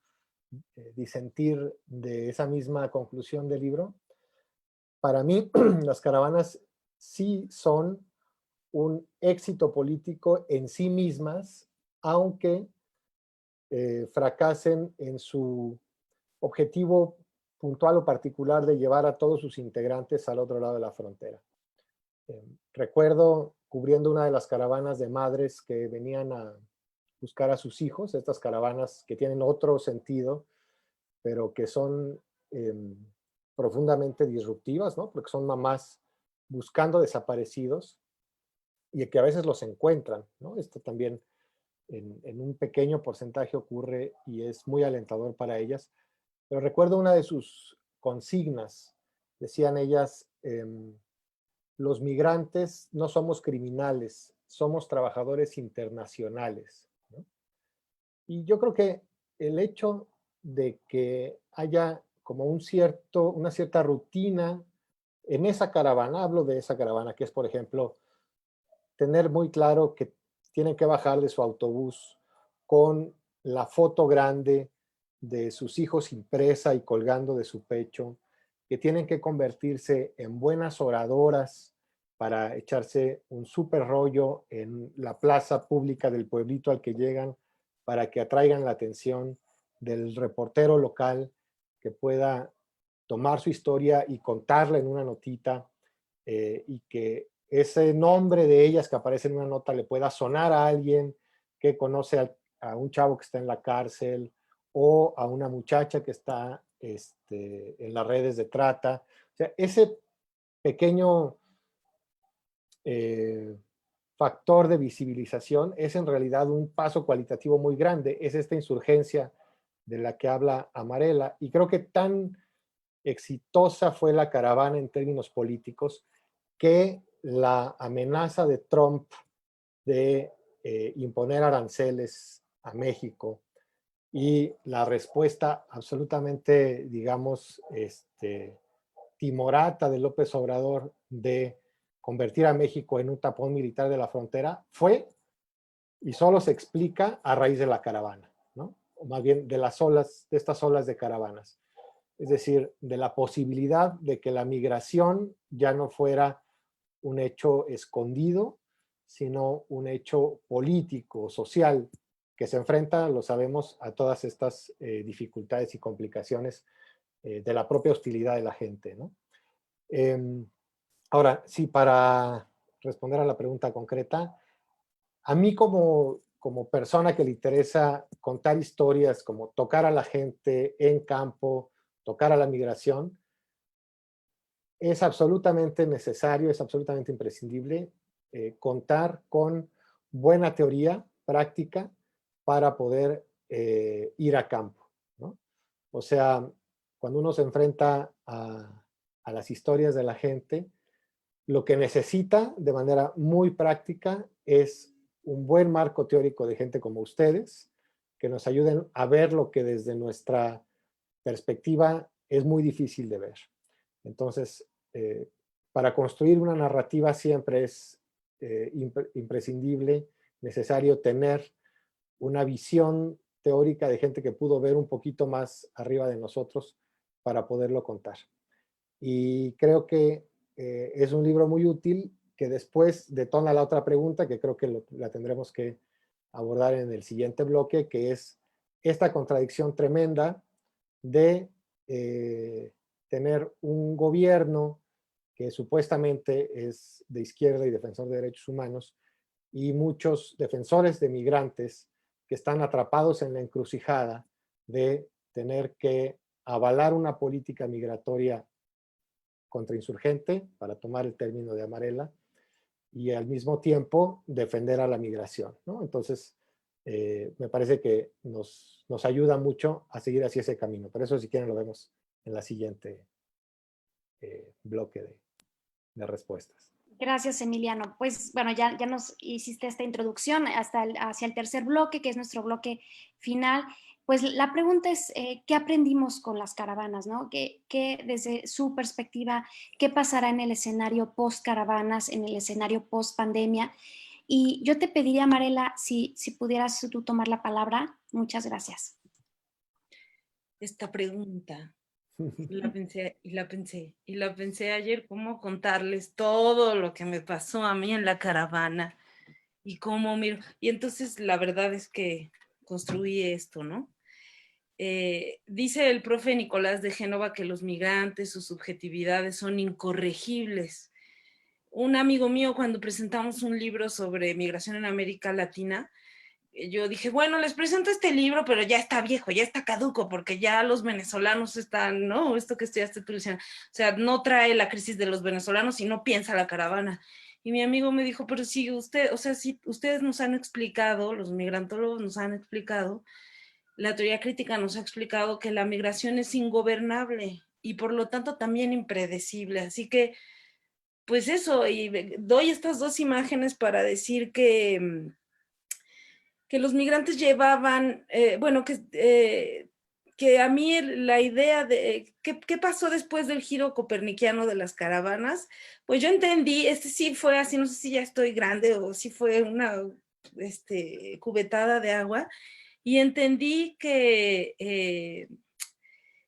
B: disentir de esa misma conclusión del libro. Para mí, las caravanas sí son un éxito político en sí mismas, aunque fracasen en su objetivo puntual o particular de llevar a todos sus integrantes al otro lado de la frontera. Recuerdo cubriendo una de las caravanas de madres que venían a buscar a sus hijos, estas caravanas que tienen otro sentido, pero que son profundamente disruptivas, ¿no? Porque son mamás buscando desaparecidos y que a veces los encuentran, ¿no? Esto también en un pequeño porcentaje ocurre y es muy alentador para ellas. Pero recuerdo una de sus consignas, decían ellas, los migrantes no somos criminales, somos trabajadores internacionales, ¿no? Y yo creo que el hecho de que haya como una cierta rutina en esa caravana, hablo de esa caravana, que es, por ejemplo, tener muy claro que tienen que bajar de su autobús con la foto grande de sus hijos impresa y colgando de su pecho, que tienen que convertirse en buenas oradoras para echarse un súper rollo en la plaza pública del pueblito al que llegan, para que atraigan la atención del reportero local que pueda tomar su historia y contarla en una notita, y que ese nombre de ellas que aparece en una nota le pueda sonar a alguien que conoce a un chavo que está en la cárcel o a una muchacha que está en las redes de trata. O sea, ese pequeño factor de visibilización es en realidad un paso cualitativo muy grande. Es esta insurgencia de la que habla Amarela, y creo que tan exitosa fue la caravana en términos políticos que la amenaza de Trump de imponer aranceles a México y la respuesta absolutamente, digamos, timorata de López Obrador de convertir a México en un tapón militar de la frontera fue y solo se explica a raíz de la caravana, ¿no? O más bien de estas olas de caravanas. Es decir, de la posibilidad de que la migración ya no fuera un hecho escondido, sino un hecho político, social, que se enfrenta, lo sabemos, a todas estas dificultades y complicaciones de la propia hostilidad de la gente, ¿no? Ahora, sí, para responder a la pregunta concreta, a mí como persona que le interesa contar historias, como tocar a la gente en campo, tocar a la migración, es absolutamente necesario, es absolutamente imprescindible contar con buena teoría práctica para poder ir a campo, ¿no? O sea, cuando uno se enfrenta a las historias de la gente, lo que necesita de manera muy práctica es un buen marco teórico de gente como ustedes, que nos ayuden a ver lo que desde nuestra perspectiva es muy difícil de ver. Entonces, para construir una narrativa siempre es imprescindible, necesario tener una visión teórica de gente que pudo ver un poquito más arriba de nosotros para poderlo contar. Y creo que es un libro muy útil que después detona la otra pregunta que creo que la tendremos que abordar en el siguiente bloque, que es esta contradicción tremenda de tener un gobierno que supuestamente es de izquierda y defensor de derechos humanos y muchos defensores de migrantes que están atrapados en la encrucijada de tener que avalar una política migratoria contrainsurgente, para tomar el término de Amarela, y al mismo tiempo defender a la migración, ¿no? Entonces, me parece que nos ayuda mucho a seguir hacia ese camino. Por eso, si quieren, lo vemos en la siguiente bloque de respuestas.
A: Gracias, Emiliano. Pues bueno, ya nos hiciste esta introducción hacia el tercer bloque, que es nuestro bloque final. Pues la pregunta es, ¿qué aprendimos con las caravanas, ¿no? ¿Qué desde su perspectiva, qué pasará en el escenario post-caravanas, en el escenario post-pandemia? Y yo te pediría, Marela, si pudieras tú tomar la palabra. Muchas gracias.
C: Esta pregunta, la pensé ayer, cómo contarles todo lo que me pasó a mí en la caravana y cómo miro. Y entonces la verdad es que construí esto, ¿no? Dice el profe Nicolás de Génova que los migrantes, sus subjetividades son incorregibles. Un amigo mío, cuando presentamos un libro sobre migración en América Latina, yo dije, bueno, les presento este libro, pero ya está viejo, ya está caduco, porque ya los venezolanos están, ¿no? Esto que estudiaste tú, Luciana, o sea, no trae la crisis de los venezolanos y no piensa la caravana. Y mi amigo me dijo, pero si usted, o sea, si ustedes nos han explicado, los migrantólogos nos han explicado, la teoría crítica nos ha explicado que la migración es ingobernable y por lo tanto también impredecible. Así que, pues eso, y doy estas dos imágenes para decir que los migrantes llevaban, bueno, que a mí la idea de qué pasó después del giro copernicano de las caravanas, pues yo entendí, sí fue así, no sé si ya estoy grande o si fue una cubetada de agua, y entendí que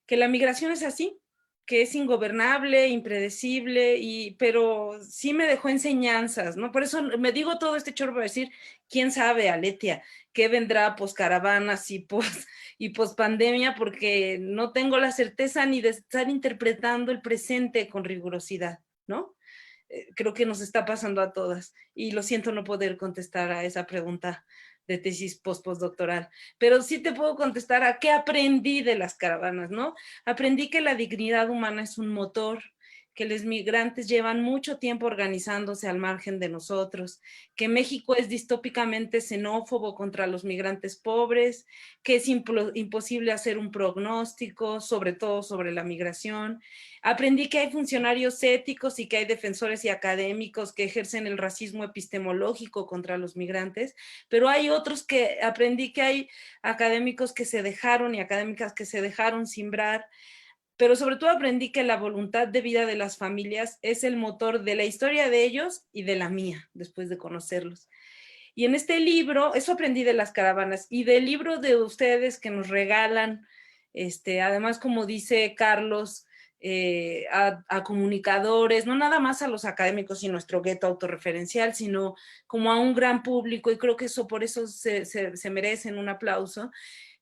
C: la migración es así, que es ingobernable, impredecible, pero sí me dejó enseñanzas, ¿no? Por eso me digo todo este chorro para decir, quién sabe, Aletia, qué vendrá post caravanas y post pandemia, porque no tengo la certeza ni de estar interpretando el presente con rigurosidad, ¿no? Creo que nos está pasando a todas, y lo siento no poder contestar a esa pregunta de tesis postdoctoral, pero sí te puedo contestar a qué aprendí de las caravanas, ¿no? Aprendí que la dignidad humana es un motor, que los migrantes llevan mucho tiempo organizándose al margen de nosotros, que México es distópicamente xenófobo contra los migrantes pobres, que es imposible hacer un pronóstico, sobre todo sobre la migración. Aprendí que hay funcionarios éticos y que hay defensores y académicos que ejercen el racismo epistemológico contra los migrantes, pero hay otros que aprendí que hay académicos que se dejaron y académicas que se dejaron simbrar pero sobre todo aprendí que la voluntad de vida de las familias es el motor de la historia de ellos y de la mía, después de conocerlos. Y en este libro, eso aprendí de las caravanas y del libro de ustedes que nos regalan, además, como dice Carlos, a comunicadores, no nada más a los académicos y nuestro gueto autorreferencial, sino como a un gran público, y creo que eso por eso se merecen un aplauso.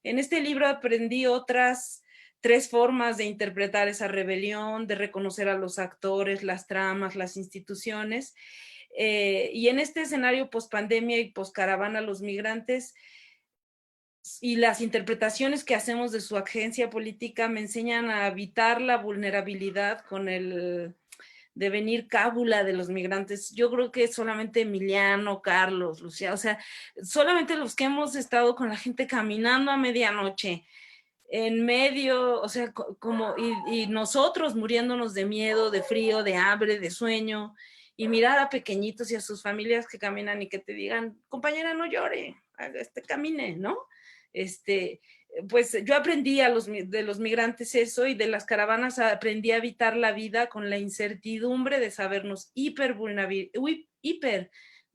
C: En este libro aprendí otras 3 formas de interpretar esa rebelión, de reconocer a los actores, las tramas, las instituciones. Y en este escenario post-pandemia y post-caravana, los migrantes y las interpretaciones que hacemos de su agencia política me enseñan a evitar la vulnerabilidad con el devenir cábula de los migrantes. Yo creo que solamente Emiliano, Carlos, Lucía, o sea, solamente los que hemos estado con la gente caminando a medianoche, en medio, o sea, y nosotros muriéndonos de miedo, de frío, de hambre, de sueño, y mirar a pequeñitos y a sus familias que caminan y que te digan, compañera, no llore, camine, ¿no? Pues yo aprendí de los migrantes eso, y de las caravanas aprendí a evitar la vida con la incertidumbre de sabernos hiper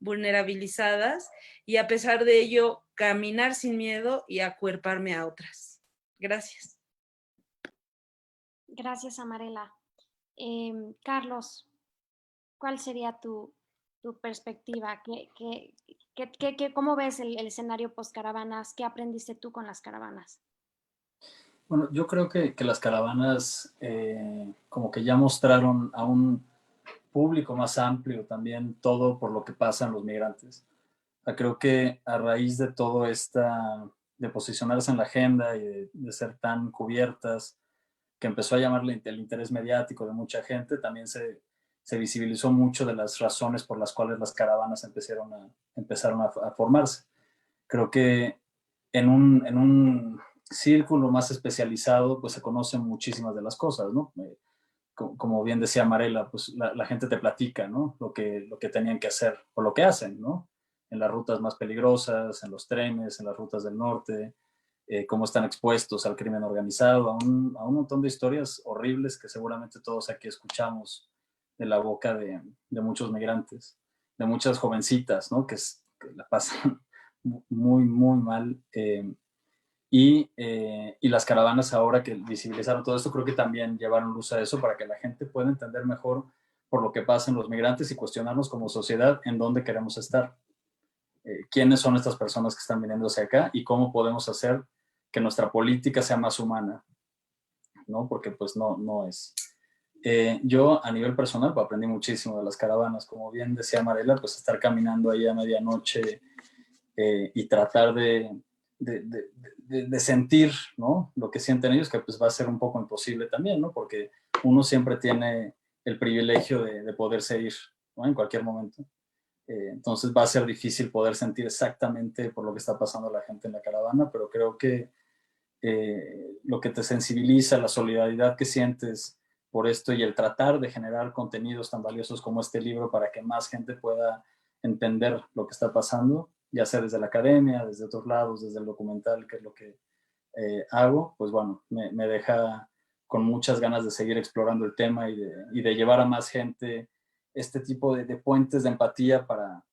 C: vulnerabilizadas, y a pesar de ello caminar sin miedo y acuerparme a otras. Gracias.
A: Gracias, Amarela. Carlos, ¿cuál sería tu perspectiva? ¿Cómo ves el escenario post-caravanas? ¿Qué aprendiste tú con las caravanas?
D: Bueno, yo creo que las caravanas como que ya mostraron a un público más amplio también todo por lo que pasan los migrantes. Creo que a raíz de todo de posicionarse en la agenda y de ser tan cubiertas, que empezó a llamarle el interés mediático de mucha gente, también se visibilizó mucho de las razones por las cuales las caravanas empezaron a formarse. Creo que en un círculo más especializado, pues se conocen muchísimas de las cosas, ¿no? Como bien decía Marela, pues la gente te platica, ¿no? Lo que tenían que hacer o lo que hacen, ¿no? En las rutas más peligrosas, en los trenes, en las rutas del norte, cómo están expuestos al crimen organizado, a un montón de historias horribles que seguramente todos aquí escuchamos de la boca de muchos migrantes, de muchas jovencitas, ¿no? Que la pasan muy, muy mal. Y las caravanas, ahora que visibilizaron todo esto, creo que también llevaron luz a eso para que la gente pueda entender mejor por lo que pasa en los migrantes y cuestionarnos como sociedad en dónde queremos estar. ¿Quiénes son estas personas que están viniendo hacia acá y cómo podemos hacer que nuestra política sea más humana? ¿No? Porque pues no es. Yo a nivel personal pues, aprendí muchísimo de las caravanas. Como bien decía Marela, pues estar caminando ahí a medianoche y tratar de sentir, ¿no? Lo que sienten ellos, que pues va a ser un poco imposible también, ¿no? Porque uno siempre tiene el privilegio de poderse ir, ¿no? En cualquier momento. Entonces va a ser difícil poder sentir exactamente por lo que está pasando la gente en la caravana, pero creo que lo que te sensibiliza, la solidaridad que sientes por esto y el tratar de generar contenidos tan valiosos como este libro para que más gente pueda entender lo que está pasando, ya sea desde la academia, desde otros lados, desde el documental, que es lo que hago, pues bueno, me deja con muchas ganas de seguir explorando el tema y de llevar a más gente este tipo de puentes de empatía para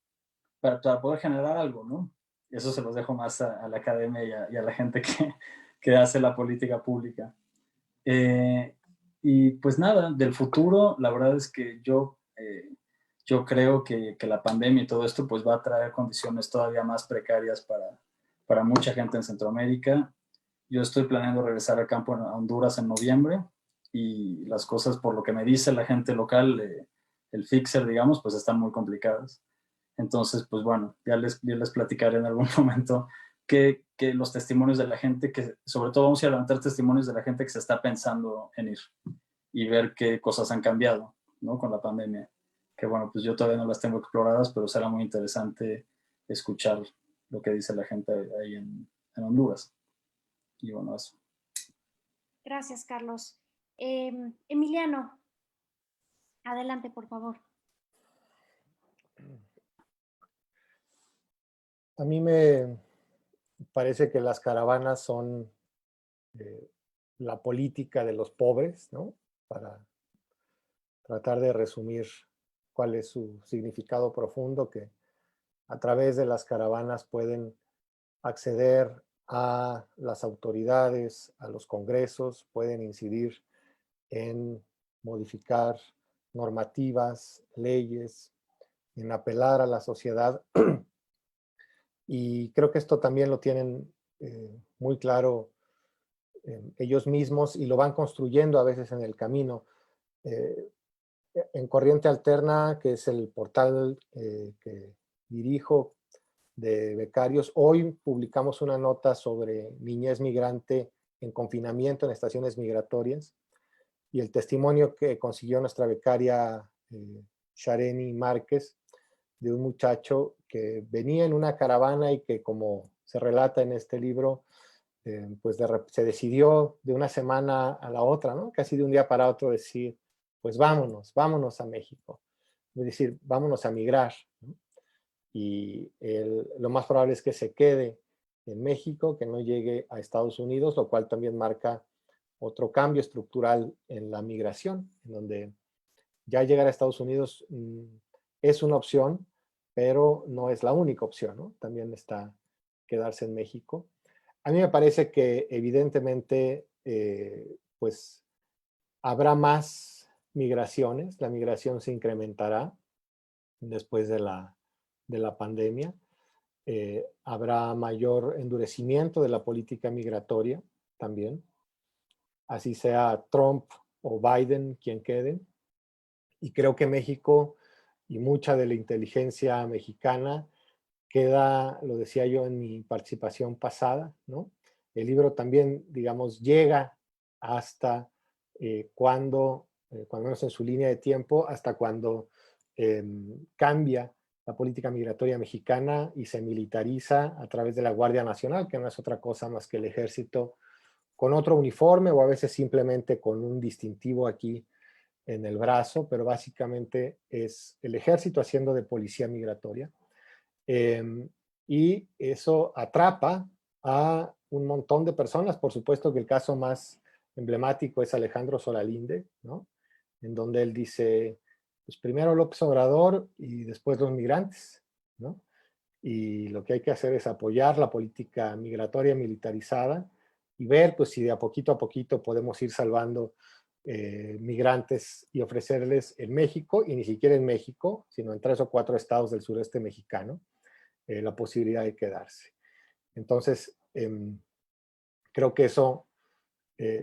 D: poder generar algo, ¿no? Eso se los dejo más a la academia y a la gente que hace la política pública. Y pues nada, del futuro, la verdad es que yo creo que la pandemia y todo esto pues va a traer condiciones todavía más precarias para mucha gente en Centroamérica. Yo estoy planeando regresar al campo a Honduras en noviembre y las cosas, por lo que me dice la gente local, el fixer, digamos, pues están muy complicadas. Entonces, pues bueno, ya les platicaré en algún momento que los testimonios de la gente, que sobre todo vamos a levantar testimonios de la gente que se está pensando en ir y ver qué cosas han cambiado, ¿no? Con la pandemia. Que bueno, pues yo todavía no las tengo exploradas, pero será muy interesante escuchar lo que dice la gente ahí en Honduras. Y bueno, eso.
A: Gracias, Carlos. Emiliano, adelante, por favor.
B: A mí me parece que las caravanas son la política de los pobres, ¿no? Para tratar de resumir cuál es su significado profundo, que a través de las caravanas pueden acceder a las autoridades, a los congresos, pueden incidir en modificar normativas, leyes, en apelar a la sociedad. Y creo que esto también lo tienen muy claro ellos mismos y lo van construyendo a veces en el camino. En Corriente Alterna, que es el portal que dirijo de becarios, hoy publicamos una nota sobre niñez migrante en confinamiento en estaciones migratorias y el testimonio que consiguió nuestra becaria Shareni Márquez, de un muchacho que venía en una caravana y que, como se relata en este libro, pues se decidió de una semana a la otra, ¿no? Casi de un día para otro decir, pues vámonos a México. Es decir, vámonos a migrar, ¿no? Y lo más probable es que se quede en México, que no llegue a Estados Unidos, lo cual también marca otro cambio estructural en la migración, en donde ya llegar a Estados Unidos es una opción, pero no es la única opción, ¿no? También está quedarse en México. A mí me parece que evidentemente pues habrá más migraciones, la migración se incrementará después de la pandemia, habrá mayor endurecimiento de la política migratoria también, así sea Trump o Biden quien queden, y creo que México y mucha de la inteligencia mexicana queda, lo decía yo en mi participación pasada, ¿no? El libro también, digamos, llega hasta cuando menos en su línea de tiempo, hasta cuando cambia la política migratoria mexicana y se militariza a través de la Guardia Nacional, que no es otra cosa más que el ejército con otro uniforme o a veces simplemente con un distintivo aquí en el brazo, pero básicamente es el ejército haciendo de policía migratoria. Y eso atrapa a un montón de personas. Por supuesto que el caso más emblemático es Alejandro Solalinde, ¿no? En donde él dice, pues primero López Obrador y después los migrantes, ¿no? Y lo que hay que hacer es apoyar la política migratoria militarizada y ver pues si de a poquito podemos ir salvando migrantes y ofrecerles en México, y ni siquiera en México, sino en 3 o 4 estados del sureste mexicano, la posibilidad de quedarse. Entonces, creo que eso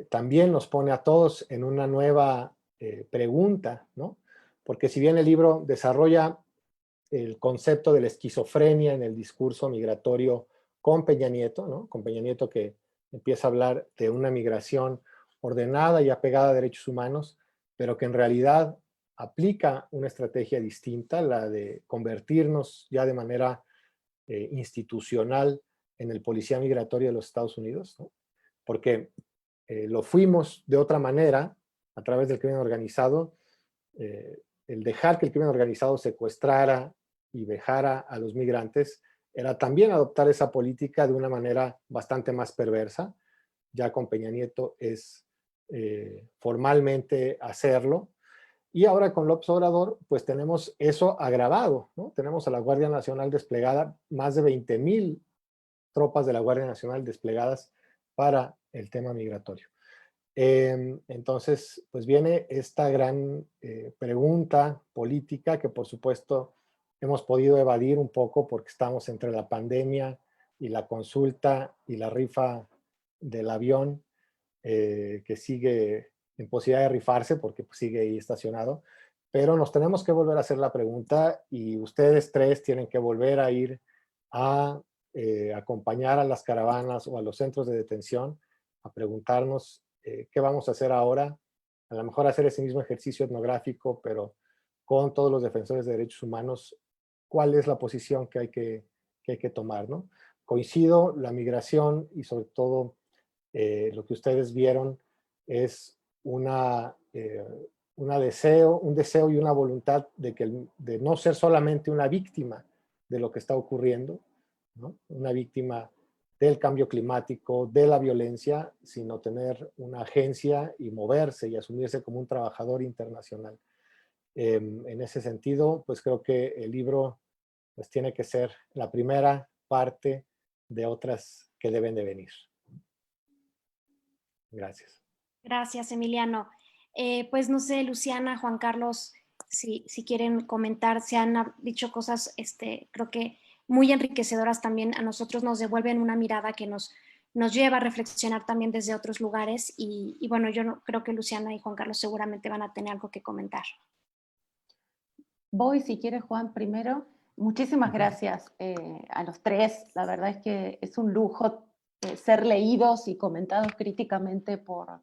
B: también nos pone a todos en una nueva pregunta, ¿no? Porque si bien el libro desarrolla el concepto de la esquizofrenia en el discurso migratorio con Peña Nieto, ¿no? Con Peña Nieto, que empieza a hablar de una migración ordenada y apegada a derechos humanos, pero que en realidad aplica una estrategia distinta, la de convertirnos ya de manera institucional en el policía migratorio de los Estados Unidos, ¿no? Porque lo fuimos de otra manera a través del crimen organizado, el dejar que el crimen organizado secuestrara y vejara a los migrantes era también adoptar esa política de una manera bastante más perversa. Ya con Peña Nieto es formalmente hacerlo. Y ahora con López Obrador, pues tenemos eso agravado, ¿no? Tenemos a la Guardia Nacional desplegada, más de 20,000 tropas de la Guardia Nacional desplegadas para el tema migratorio. Entonces, pues viene esta gran pregunta política que por supuesto hemos podido evadir un poco porque estamos entre la pandemia y la consulta y la rifa del avión que sigue en posibilidad de rifarse porque pues, sigue ahí estacionado, pero nos tenemos que volver a hacer la pregunta y ustedes tres tienen que volver a ir a acompañar a las caravanas o a los centros de detención a preguntarnos qué vamos a hacer ahora, a lo mejor hacer ese mismo ejercicio etnográfico, pero con todos los defensores de derechos humanos, cuál es la posición que hay que tomar, ¿no? Coincido, la migración y sobre todo lo que ustedes vieron es un deseo y una voluntad de no ser solamente una víctima de lo que está ocurriendo, ¿no? Una víctima del cambio climático, de la violencia, sino tener una agencia y moverse y asumirse como un trabajador internacional. En ese sentido, pues creo que el libro pues tiene que ser la primera parte de otras que deben de venir. Gracias.
A: Gracias, Emiliano. Pues no sé, Luciana, Juan Carlos, si quieren comentar, se han dicho cosas, creo que muy enriquecedoras también. A nosotros nos devuelven una mirada que nos lleva a reflexionar también desde otros lugares. Y bueno, yo creo que Luciana y Juan Carlos seguramente van a tener algo que comentar.
E: Voy, si quieres, Juan, primero. Muchísimas gracias a los tres. La verdad es que es un lujo ser leídos y comentados críticamente por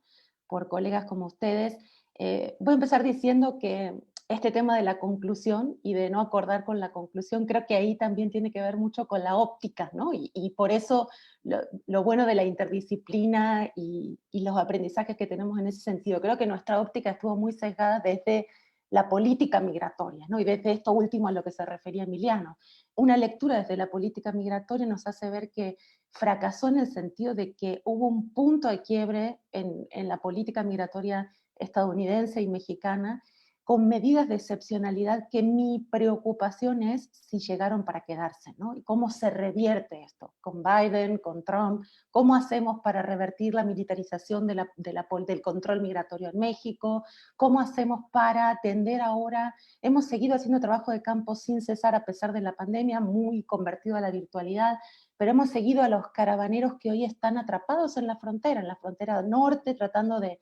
E: colegas como ustedes. Voy a empezar diciendo que este tema de la conclusión y de no acordar con la conclusión, creo que ahí también tiene que ver mucho con la óptica, ¿no? Y por eso lo bueno de la interdisciplina y los aprendizajes que tenemos en ese sentido. Creo que nuestra óptica estuvo muy sesgada desde la política migratoria, ¿no? Y desde esto último a lo que se refería Emiliano. Una lectura desde la política migratoria nos hace ver que fracasó en el sentido de que hubo un punto de quiebre en la política migratoria estadounidense y mexicana, con medidas de excepcionalidad que mi preocupación es si llegaron para quedarse, ¿no? Y cómo se revierte esto, con Biden, con Trump, cómo hacemos para revertir la militarización del control migratorio en México, cómo hacemos para atender ahora, hemos seguido haciendo trabajo de campo sin cesar a pesar de la pandemia, muy convertido a la virtualidad, pero hemos seguido a los caravaneros que hoy están atrapados en la frontera norte, tratando de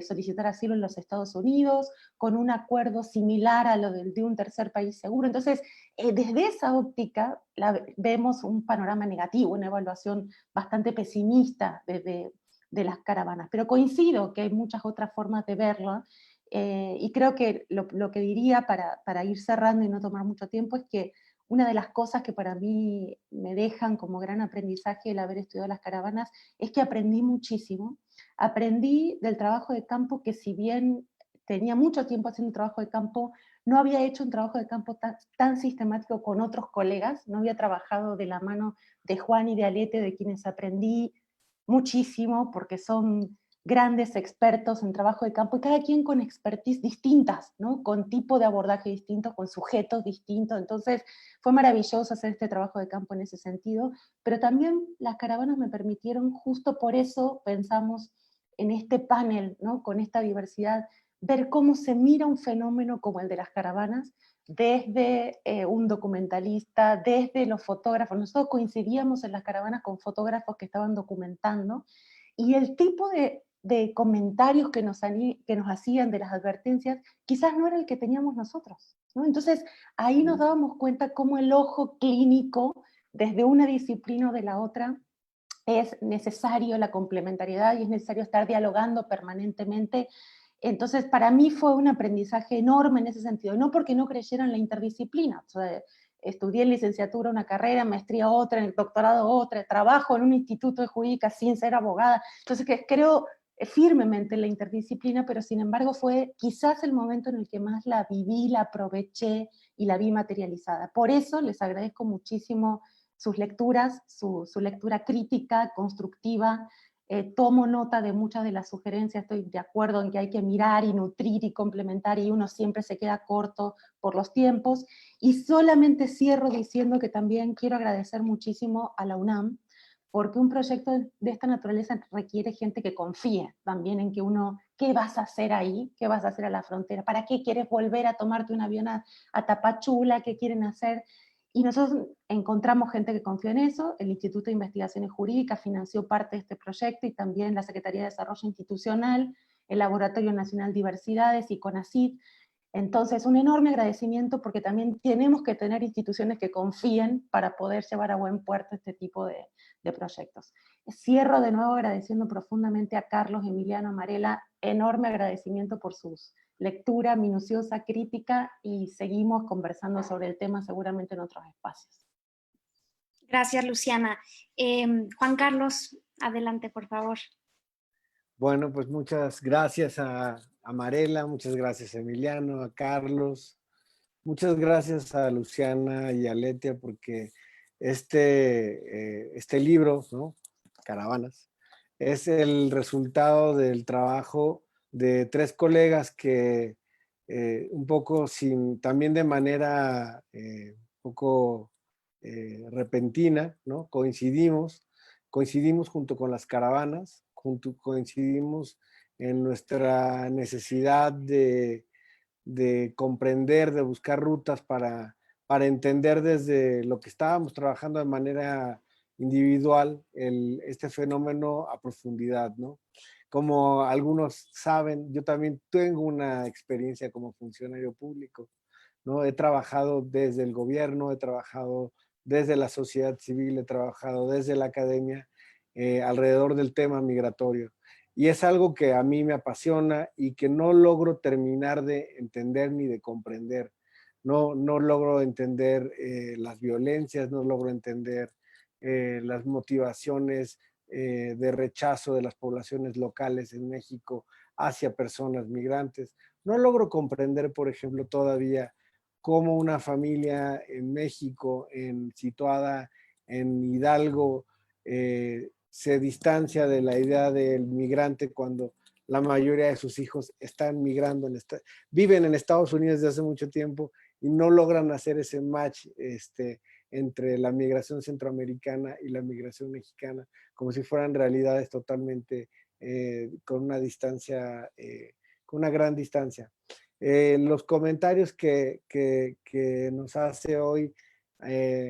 E: solicitar asilo en los Estados Unidos, con un acuerdo similar a lo de un tercer país seguro. Entonces, desde esa óptica vemos un panorama negativo, una evaluación bastante pesimista de las caravanas. Pero coincido que hay muchas otras formas de verlo, y creo que lo que diría para ir cerrando y no tomar mucho tiempo es que una de las cosas que para mí me dejan como gran aprendizaje el haber estudiado las caravanas es que aprendí muchísimo. Aprendí del trabajo de campo que, si bien tenía mucho tiempo haciendo trabajo de campo, no había hecho un trabajo de campo tan sistemático con otros colegas, no había trabajado de la mano de Juan y de Alete, de quienes aprendí muchísimo, porque son grandes expertos en trabajo de campo, y cada quien con expertise distintas, ¿no? Con tipo de abordaje distinto, con sujetos distintos. Entonces fue maravilloso hacer este trabajo de campo en ese sentido, pero también las caravanas me permitieron, justo por eso pensamos en este panel, ¿no? Con esta diversidad, ver cómo se mira un fenómeno como el de las caravanas, desde un documentalista, desde los fotógrafos. Nosotros coincidíamos en las caravanas con fotógrafos que estaban documentando, y el tipo de comentarios que nos hacían de las advertencias, quizás no era el que teníamos nosotros, ¿no? Entonces, ahí nos dábamos cuenta cómo el ojo clínico, desde una disciplina o de la otra, es necesario la complementariedad y es necesario estar dialogando permanentemente. Entonces, para mí fue un aprendizaje enorme en ese sentido, no porque no creyera en la interdisciplina. O sea, estudié en licenciatura una carrera, maestría otra, en el doctorado otra, trabajo en un instituto de jurídica sin ser abogada. Entonces, que creo firmemente en la interdisciplina, pero sin embargo fue quizás el momento en el que más la viví, la aproveché y la vi materializada. Por eso les agradezco muchísimo sus lecturas, su lectura crítica, constructiva. Tomo nota de muchas de las sugerencias, estoy de acuerdo en que hay que mirar y nutrir y complementar, y uno siempre se queda corto por los tiempos. Y solamente cierro diciendo que también quiero agradecer muchísimo a la UNAM, porque un proyecto de esta naturaleza requiere gente que confíe también en que uno, ¿qué vas a hacer ahí? ¿Qué vas a hacer a la frontera? ¿Para qué quieres volver a tomarte un avión a Tapachula? ¿Qué quieren hacer? Y nosotros encontramos gente que confió en eso. El Instituto de Investigaciones Jurídicas financió parte de este proyecto, y también la Secretaría de Desarrollo Institucional, el Laboratorio Nacional Diversidades y CONACYT. Entonces, un enorme agradecimiento, porque también tenemos que tener instituciones que confíen para poder llevar a buen puerto este tipo de proyectos. Cierro de nuevo agradeciendo profundamente a Carlos, Emiliano, Marela, enorme agradecimiento por sus lectura minuciosa, crítica, y seguimos conversando sobre el tema seguramente en otros espacios.
A: Gracias, Luciana. Juan Carlos, adelante, por favor.
F: Bueno, pues muchas gracias a Marela, muchas gracias a Emiliano, a Carlos, muchas gracias a Luciana y a Letia, porque este libro, ¿no? Caravanas, es el resultado del trabajo de 3 colegas que un poco también de manera un poco repentina, ¿no? Coincidimos junto con las caravanas, coincidimos en nuestra necesidad de comprender, de buscar rutas para entender desde lo que estábamos trabajando de manera individual este fenómeno a profundidad, ¿no? Como algunos saben, yo también tengo una experiencia como funcionario público, ¿no? He trabajado desde el gobierno, he trabajado desde la sociedad civil, he trabajado desde la academia alrededor del tema migratorio. Y es algo que a mí me apasiona y que no logro terminar de entender ni de comprender. No logro entender las violencias, no logro entender las motivaciones de rechazo de las poblaciones locales en México hacia personas migrantes. No logro comprender, por ejemplo, todavía cómo una familia en México, situada en Hidalgo, se distancia de la idea del migrante cuando la mayoría de sus hijos están migrando, viven en Estados Unidos desde hace mucho tiempo y no logran hacer ese match entre la migración centroamericana y la migración mexicana, como si fueran realidades totalmente con una distancia, con una gran distancia. Los comentarios que nos hace hoy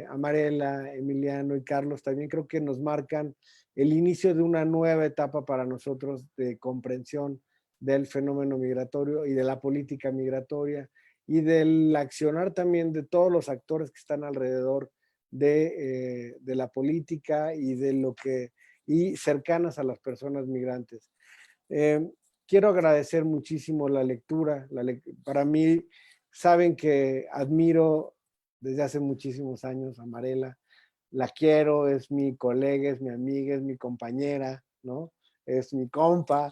F: Amarela, Emiliano y Carlos también creo que nos marcan el inicio de una nueva etapa para nosotros de comprensión del fenómeno migratorio y de la política migratoria y del accionar también de todos los actores que están alrededor de la política y y cercanas a las personas migrantes. Quiero agradecer muchísimo la lectura. Para mí, saben que admiro desde hace muchísimos años a Marela. La quiero, es mi colega, es mi amiga, es mi compañera, ¿no? Es mi compa.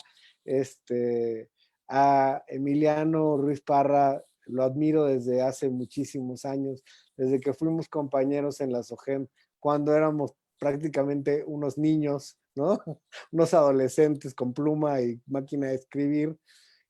F: A Emiliano Ruiz Parra lo admiro desde hace muchísimos años, desde que fuimos compañeros en la SOGEM, cuando éramos prácticamente unos niños, ¿no? Unos adolescentes con pluma y máquina de escribir,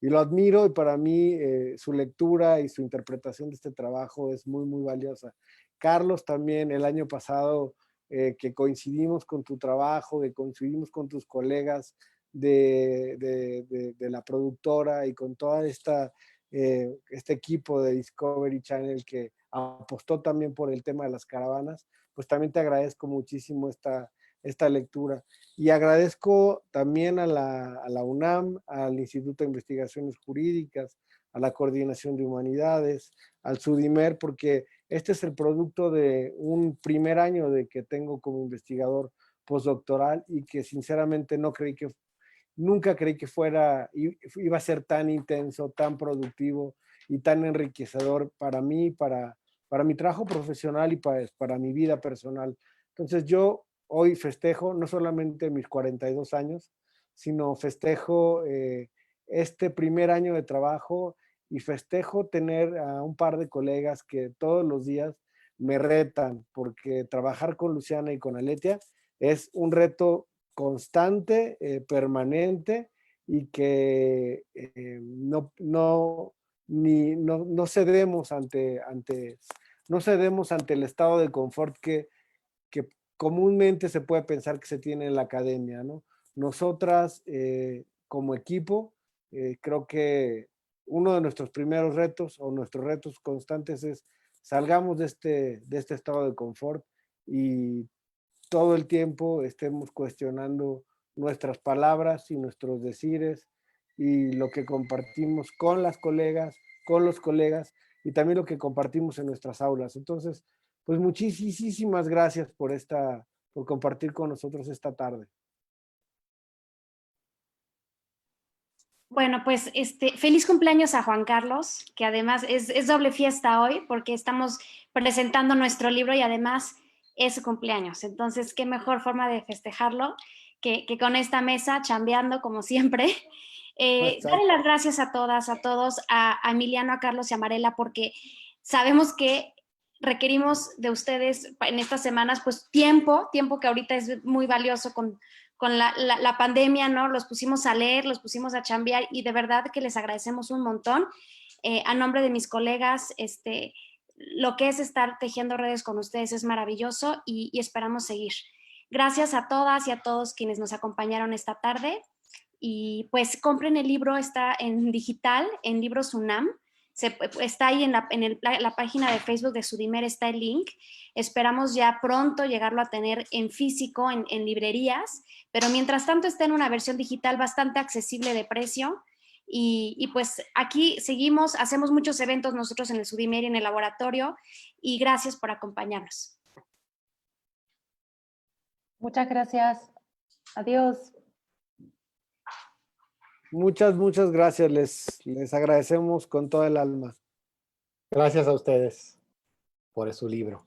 F: y lo admiro y para mí su lectura y su interpretación de este trabajo es muy, muy valiosa. Carlos también el año pasado que coincidimos con tu trabajo, que coincidimos con tus colegas de la productora y con toda este equipo de Discovery Channel que apostó también por el tema de las caravanas, pues también te agradezco muchísimo esta lectura. Y agradezco también a la UNAM, al Instituto de Investigaciones Jurídicas, a la Coordinación de Humanidades, al SUDIMER, porque este es el producto de un primer año de que tengo como investigador postdoctoral y que sinceramente nunca creí que iba a ser tan intenso, tan productivo y tan enriquecedor para mí, para mi trabajo profesional y para mi vida personal. Entonces yo hoy festejo no solamente mis 42 años, sino festejo este primer año de trabajo y festejo tener a un par de colegas que todos los días me retan, porque trabajar con Luciana y con Aletia es un reto constante, permanente y que no cedemos no cedemos ante el estado de confort que comúnmente se puede pensar que se tiene en la academia, ¿no? Nosotras, como equipo, creo que uno de nuestros primeros retos o nuestros retos constantes es salgamos de este estado de confort y todo el tiempo estemos cuestionando nuestras palabras y nuestros decires y lo que compartimos con las colegas, con los colegas y también lo que compartimos en nuestras aulas. Entonces, pues muchísimas gracias por compartir con nosotros esta tarde.
A: Bueno, pues feliz cumpleaños a Juan Carlos, que además es doble fiesta hoy porque estamos presentando nuestro libro y además es su cumpleaños. Entonces, qué mejor forma de festejarlo que con esta mesa, chambeando como siempre. Darle las gracias a todas, a todos, a Emiliano, a Carlos y a Amarela, porque sabemos que requerimos de ustedes en estas semanas, pues tiempo que ahorita es muy valioso con la pandemia, ¿no? Los pusimos a leer, los pusimos a chambear y de verdad que les agradecemos un montón. A nombre de mis colegas, lo que es estar tejiendo redes con ustedes es maravilloso y esperamos seguir. Gracias a todas y a todos quienes nos acompañaron esta tarde. Y pues compren el libro, está en digital, en Libros UNAM. Está ahí en la página de Facebook de Sudimer, está el link. Esperamos ya pronto llegarlo a tener en físico, en librerías, pero mientras tanto está en una versión digital bastante accesible de precio. Y pues aquí seguimos, hacemos muchos eventos nosotros en el Sudimer y en el laboratorio, y gracias por acompañarnos.
E: Muchas gracias. Adiós.
F: Muchas gracias. Les agradecemos con todo el alma.
B: Gracias a ustedes por su libro.